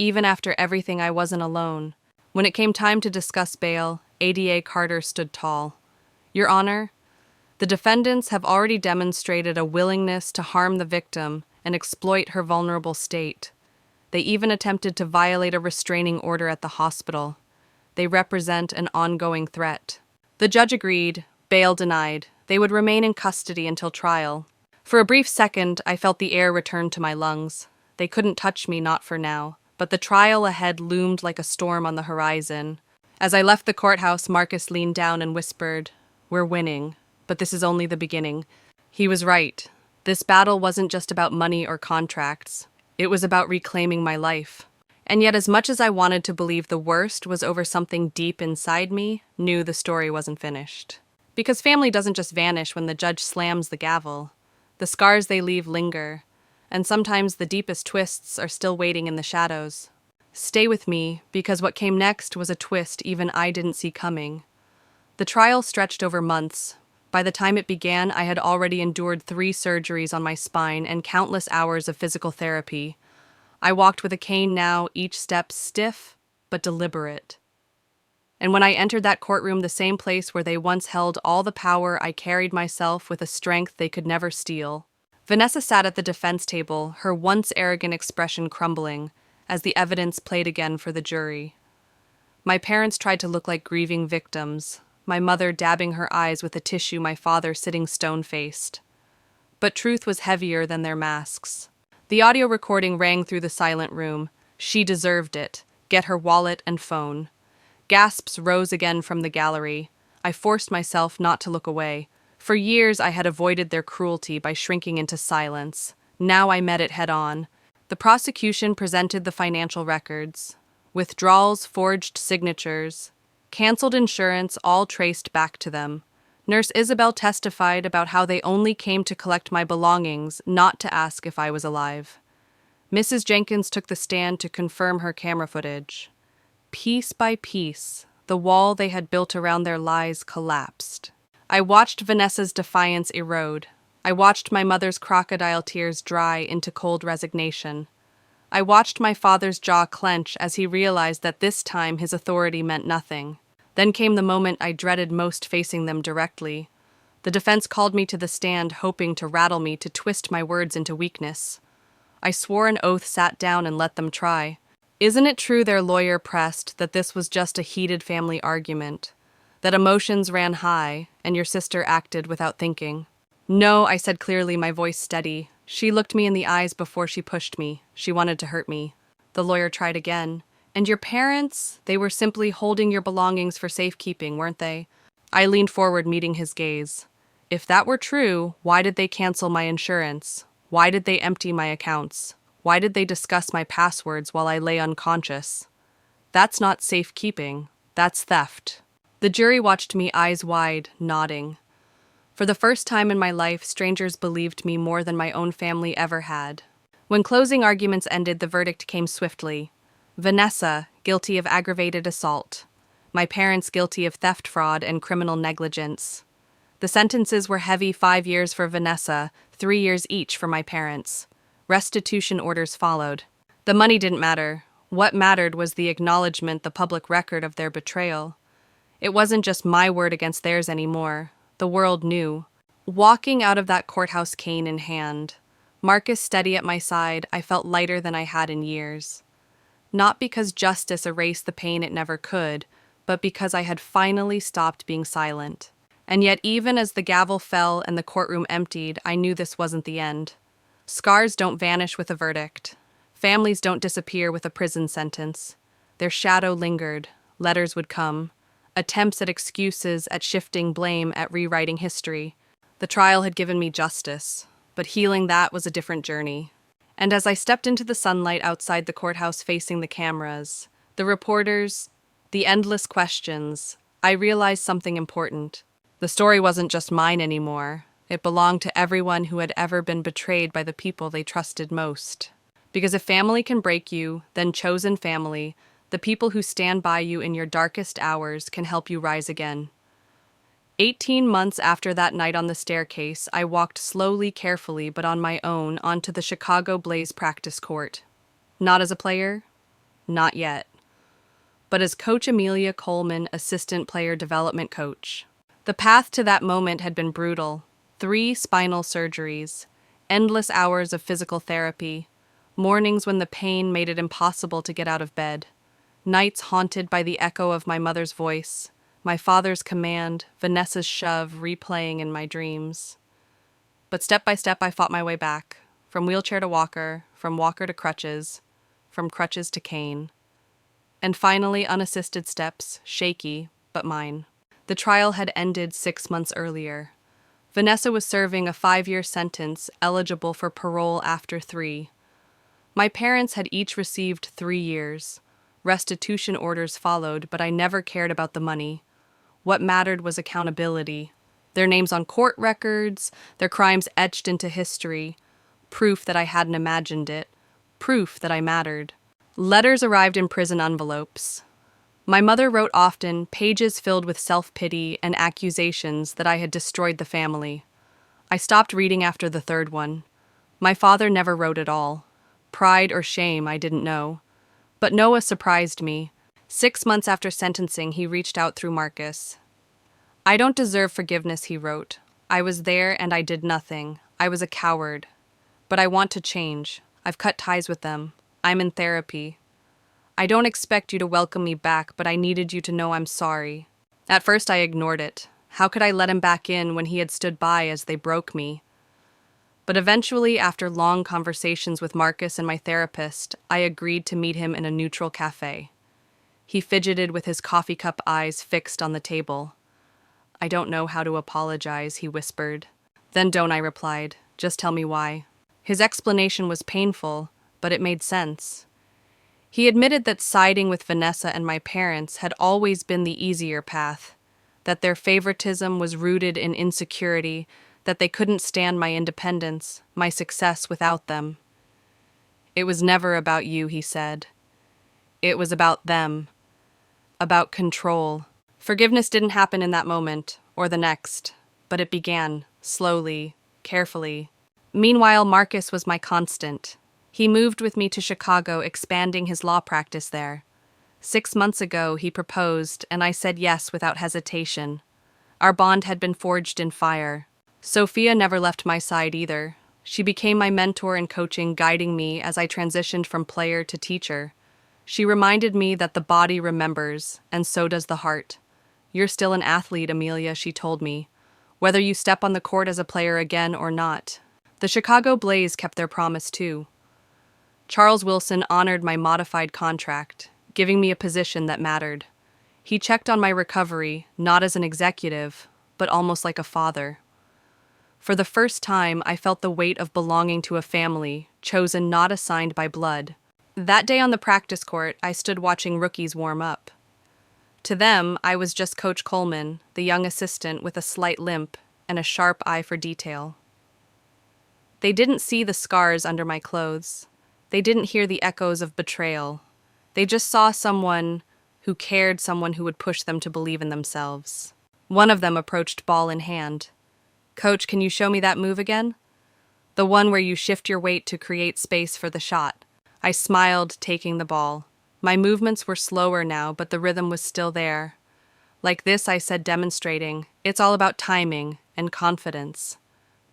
Even after everything, I wasn't alone. When it came time to discuss bail, ADA Carter stood tall. Your Honor, the defendants have already demonstrated a willingness to harm the victim and exploit her vulnerable state. They even attempted to violate a restraining order at the hospital. They represent an ongoing threat. The judge agreed, bail denied. They would remain in custody until trial. For a brief second, I felt the air return to my lungs. They couldn't touch me, not for now. But the trial ahead loomed like a storm on the horizon. As I left the courthouse, Marcus leaned down and whispered, We're winning, but this is only the beginning. He was right. This battle wasn't just about money or contracts. It was about reclaiming my life. And yet, as much as I wanted to believe the worst was over, something deep inside me knew the story wasn't finished. Because family doesn't just vanish when the judge slams the gavel. The scars they leave linger, and sometimes the deepest twists are still waiting in the shadows. Stay with me, because what came next was a twist even I didn't see coming. The trial stretched over months. By the time it began, I had already endured 3 surgeries on my spine and countless hours of physical therapy. I walked with a cane now, each step stiff but deliberate. And when I entered that courtroom, the same place where they once held all the power, I carried myself with a strength they could never steal. Vanessa sat at the defense table, her once arrogant expression crumbling, as the evidence played again for the jury. My parents tried to look like grieving victims, my mother dabbing her eyes with a tissue, my father sitting stone-faced. But truth was heavier than their masks. The audio recording rang through the silent room. She deserved it. Get her wallet and phone. Gasps rose again from the gallery. I forced myself not to look away. For years I had avoided their cruelty by shrinking into silence. Now I met it head-on. The prosecution presented the financial records. Withdrawals, forged signatures, canceled insurance, all traced back to them. Nurse Isabel testified about how they only came to collect my belongings, not to ask if I was alive. Mrs. Jenkins took the stand to confirm her camera footage. Piece by piece, the wall they had built around their lies collapsed. I watched Vanessa's defiance erode. I watched my mother's crocodile tears dry into cold resignation. I watched my father's jaw clench as he realized that this time his authority meant nothing. Then came the moment I dreaded most, facing them directly. The defense called me to the stand, hoping to rattle me, to twist my words into weakness. I swore an oath, sat down, and let them try. Isn't it true, their lawyer pressed, that this was just a heated family argument? That emotions ran high, and your sister acted without thinking? No, I said clearly, my voice steady. She looked me in the eyes before she pushed me. She wanted to hurt me. The lawyer tried again. And your parents? They were simply holding your belongings for safekeeping, weren't they? I leaned forward, meeting his gaze. If that were true, why did they cancel my insurance? Why did they empty my accounts? Why did they discuss my passwords while I lay unconscious? That's not safekeeping. That's theft. The jury watched me, eyes wide, nodding. For the first time in my life, strangers believed me more than my own family ever had. When closing arguments ended, the verdict came swiftly. Vanessa, guilty of aggravated assault. My parents guilty of theft, fraud, and criminal negligence. The sentences were heavy: 5 years for Vanessa, 3 years each for my parents. Restitution orders followed. The money didn't matter. What mattered was the acknowledgement, the public record of their betrayal. It wasn't just my word against theirs anymore. The world knew. Walking out of that courthouse, cane in hand, Marcus steady at my side, I felt lighter than I had in years. Not because justice erased the pain it never could, but because I had finally stopped being silent. And yet, even as the gavel fell and the courtroom emptied, I knew this wasn't the end. Scars don't vanish with a verdict. Families don't disappear with a prison sentence. Their shadow lingered. Letters would come. Attempts at excuses, at shifting blame, at rewriting history. The trial had given me justice, but healing that was a different journey. And as I stepped into the sunlight outside the courthouse, facing the cameras, the reporters, the endless questions, I realized something important. The story wasn't just mine anymore. It belonged to everyone who had ever been betrayed by the people they trusted most. Because if family can break you, then chosen family, the people who stand by you in your darkest hours, can help you rise again. 18 months after that night on the staircase, I walked slowly, carefully, but on my own, onto the Chicago Blaze practice court. Not as a player, not yet, but as Coach Amelia Coleman, assistant player development coach. The path to that moment had been brutal. 3 spinal surgeries, endless hours of physical therapy, mornings when the pain made it impossible to get out of bed, nights haunted by the echo of my mother's voice, my father's command, Vanessa's shove replaying in my dreams. But step by step I fought my way back, from wheelchair to walker, from walker to crutches, from crutches to cane. And finally, unassisted steps, shaky, but mine. The trial had ended 6 months earlier. Vanessa was serving a 5-year sentence, eligible for parole after 3. My parents had each received 3 years. Restitution orders followed, but I never cared about the money. What mattered was accountability. Their names on court records, their crimes etched into history. Proof that I hadn't imagined it. Proof that I mattered. Letters arrived in prison envelopes. My mother wrote often, pages filled with self-pity and accusations that I had destroyed the family. I stopped reading after the 3rd one. My father never wrote at all. Pride or shame, I didn't know. But Noah surprised me. 6 months after sentencing, he reached out through Marcus. I don't deserve forgiveness, he wrote. I was there and I did nothing. I was a coward. But I want to change. I've cut ties with them. I'm in therapy. I don't expect you to welcome me back, but I needed you to know I'm sorry. At first, I ignored it. How could I let him back in when he had stood by as they broke me? But eventually, after long conversations with Marcus and my therapist, I agreed to meet him in a neutral cafe. He fidgeted with his coffee cup eyes fixed on the table. I don't know how to apologize, he whispered. Then don't, I replied. Just tell me why. His explanation was painful, but it made sense. He admitted that siding with Vanessa and my parents had always been the easier path, that their favoritism was rooted in insecurity, that they couldn't stand my independence, my success without them. It was never about you, he said. It was about them, about control. Forgiveness didn't happen in that moment, or the next, but it began, slowly, carefully. Meanwhile, Marcus was my constant. He moved with me to Chicago, expanding his law practice there. 6 months ago, he proposed, and I said yes without hesitation. Our bond had been forged in fire. Sophia never left my side either. She became my mentor in coaching, guiding me as I transitioned from player to teacher. She reminded me that the body remembers, and so does the heart. You're still an athlete, Amelia, she told me, whether you step on the court as a player again or not. The Chicago Blaze kept their promise too. Charles Wilson honored my modified contract, giving me a position that mattered. He checked on my recovery, not as an executive, but almost like a father. For the first time, I felt the weight of belonging to a family, chosen not assigned by blood. That day on the practice court, I stood watching rookies warm up. To them, I was just Coach Coleman, the young assistant with a slight limp and a sharp eye for detail. They didn't see the scars under my clothes. They didn't hear the echoes of betrayal. They just saw someone who cared, someone who would push them to believe in themselves. One of them approached ball in hand. Coach, can you show me that move again? The one where you shift your weight to create space for the shot. I smiled, taking the ball. My movements were slower now, but the rhythm was still there. Like this, I said, demonstrating, it's all about timing and confidence.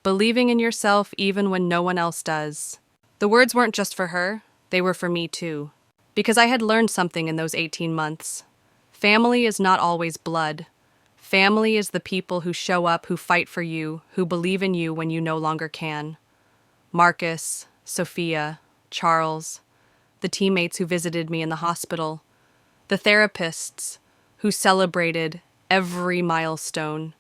Believing in yourself even when no one else does. The words weren't just for her, they were for me too. Because I had learned something in those 18 months. Family is not always blood. Family is the people who show up, who fight for you, who believe in you when you no longer can. Marcus, Sophia, Charles, the teammates who visited me in the hospital, the therapists who celebrated every milestone.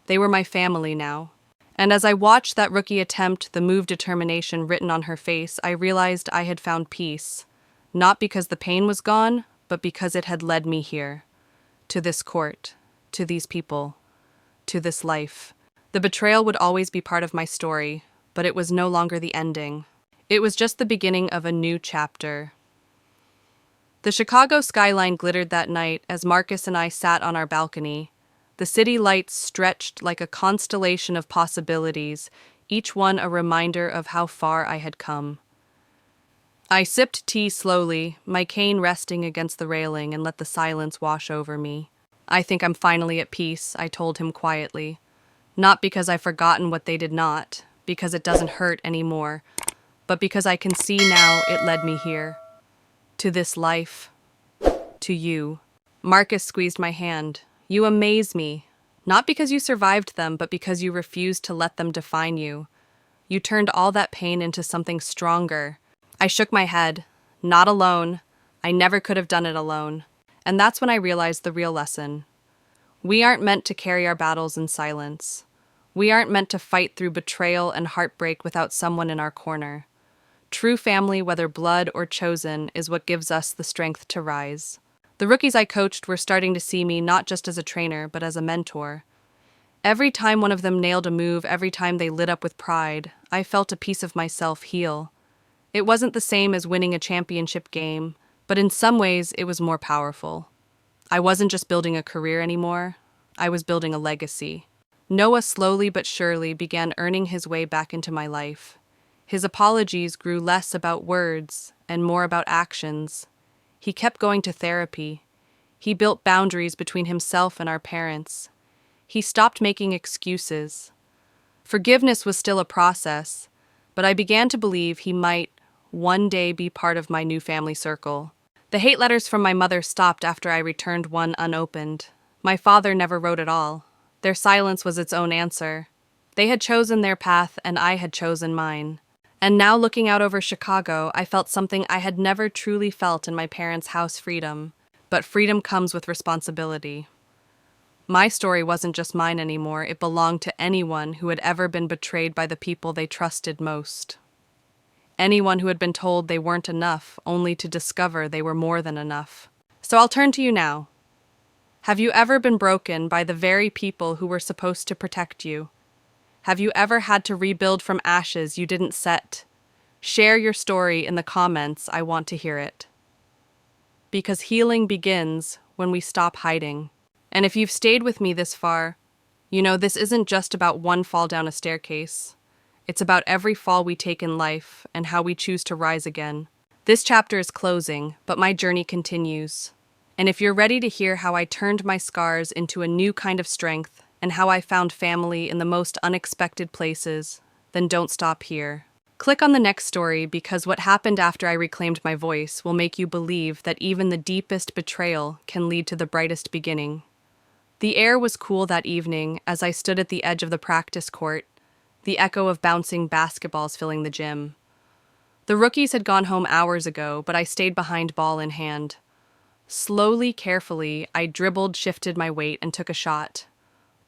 They were my family now. And as I watched that rookie attempt the move determination written on her face, I realized I had found peace. Not because the pain was gone, but because it had led me here. To this court, to these people, to this life. The betrayal would always be part of my story, but it was no longer the ending. It was just the beginning of a new chapter. The Chicago skyline glittered that night as Marcus and I sat on our balcony. The city lights stretched like a constellation of possibilities, each one a reminder of how far I had come. I sipped tea slowly, my cane resting against the railing, and let the silence wash over me. I think I'm finally at peace, I told him quietly. Not because I've forgotten what they did not, because it doesn't hurt anymore, but because I can see now it led me here. To this life. To you. Marcus squeezed my hand. You amaze me. Not because you survived them, but because you refused to let them define you. You turned all that pain into something stronger. I shook my head. Not alone. I never could have done it alone. And that's when I realized the real lesson. We aren't meant to carry our battles in silence. We aren't meant to fight through betrayal and heartbreak without someone in our corner. True family, whether blood or chosen, is what gives us the strength to rise. The rookies I coached were starting to see me not just as a trainer, but as a mentor. Every time one of them nailed a move, every time they lit up with pride, I felt a piece of myself heal. It wasn't the same as winning a championship game, but in some ways it was more powerful. I wasn't just building a career anymore, I was building a legacy. Noah slowly but surely began earning his way back into my life. His apologies grew less about words and more about actions. He kept going to therapy. He built boundaries between himself and our parents. He stopped making excuses. Forgiveness was still a process, but I began to believe he might one day be part of my new family circle. The hate letters from my mother stopped after I returned one unopened. My father never wrote at all. Their silence was its own answer. They had chosen their path, and I had chosen mine. And now, looking out over Chicago, I felt something I had never truly felt in my parents' house: freedom. But freedom comes with responsibility. My story wasn't just mine anymore, it belonged to anyone who had ever been betrayed by the people they trusted most. Anyone who had been told they weren't enough, only to discover they were more than enough. So I'll turn to you now. Have you ever been broken by the very people who were supposed to protect you? Have you ever had to rebuild from ashes you didn't set? Share your story in the comments, I want to hear it. Because healing begins when we stop hiding. And if you've stayed with me this far, you know this isn't just about one fall down a staircase. It's about every fall we take in life and how we choose to rise again. This chapter is closing, but my journey continues. And if you're ready to hear how I turned my scars into a new kind of strength and how I found family in the most unexpected places, then don't stop here. Click on the next story, because what happened after I reclaimed my voice will make you believe that even the deepest betrayal can lead to the brightest beginning. The air was cool that evening as I stood at the edge of the practice court, the echo of bouncing basketballs filling the gym. The rookies had gone home hours ago, but I stayed behind, ball in hand. Slowly, carefully, I dribbled, shifted my weight, and took a shot.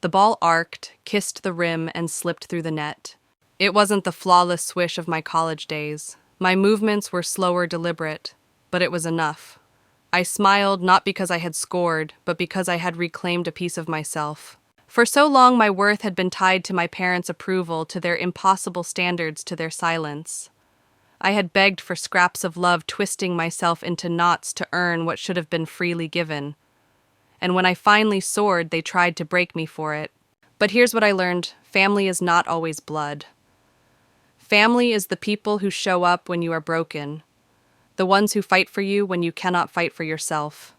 The ball arced, kissed the rim, and slipped through the net. It wasn't the flawless swish of my college days. My movements were slower, deliberate, but it was enough. I smiled not because I had scored, but because I had reclaimed a piece of myself. For so long, my worth had been tied to my parents' approval, to their impossible standards, to their silence. I had begged for scraps of love, twisting myself into knots to earn what should have been freely given. And when I finally soared, they tried to break me for it. But here's what I learned: family is not always blood. Family is the people who show up when you are broken, the ones who fight for you when you cannot fight for yourself.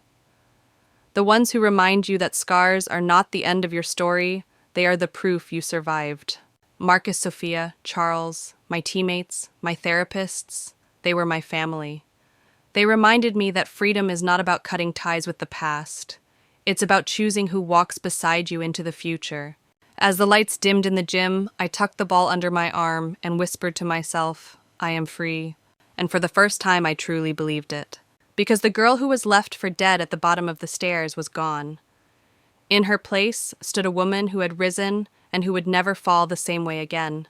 The ones who remind you that scars are not the end of your story, they are the proof you survived. Marcus, Sophia, Charles, my teammates, my therapists, they were my family. They reminded me that freedom is not about cutting ties with the past. It's about choosing who walks beside you into the future. As the lights dimmed in the gym, I tucked the ball under my arm and whispered to myself, I am free. And for the first time, I truly believed it. Because the girl who was left for dead at the bottom of the stairs was gone. In her place stood a woman who had risen and who would never fall the same way again.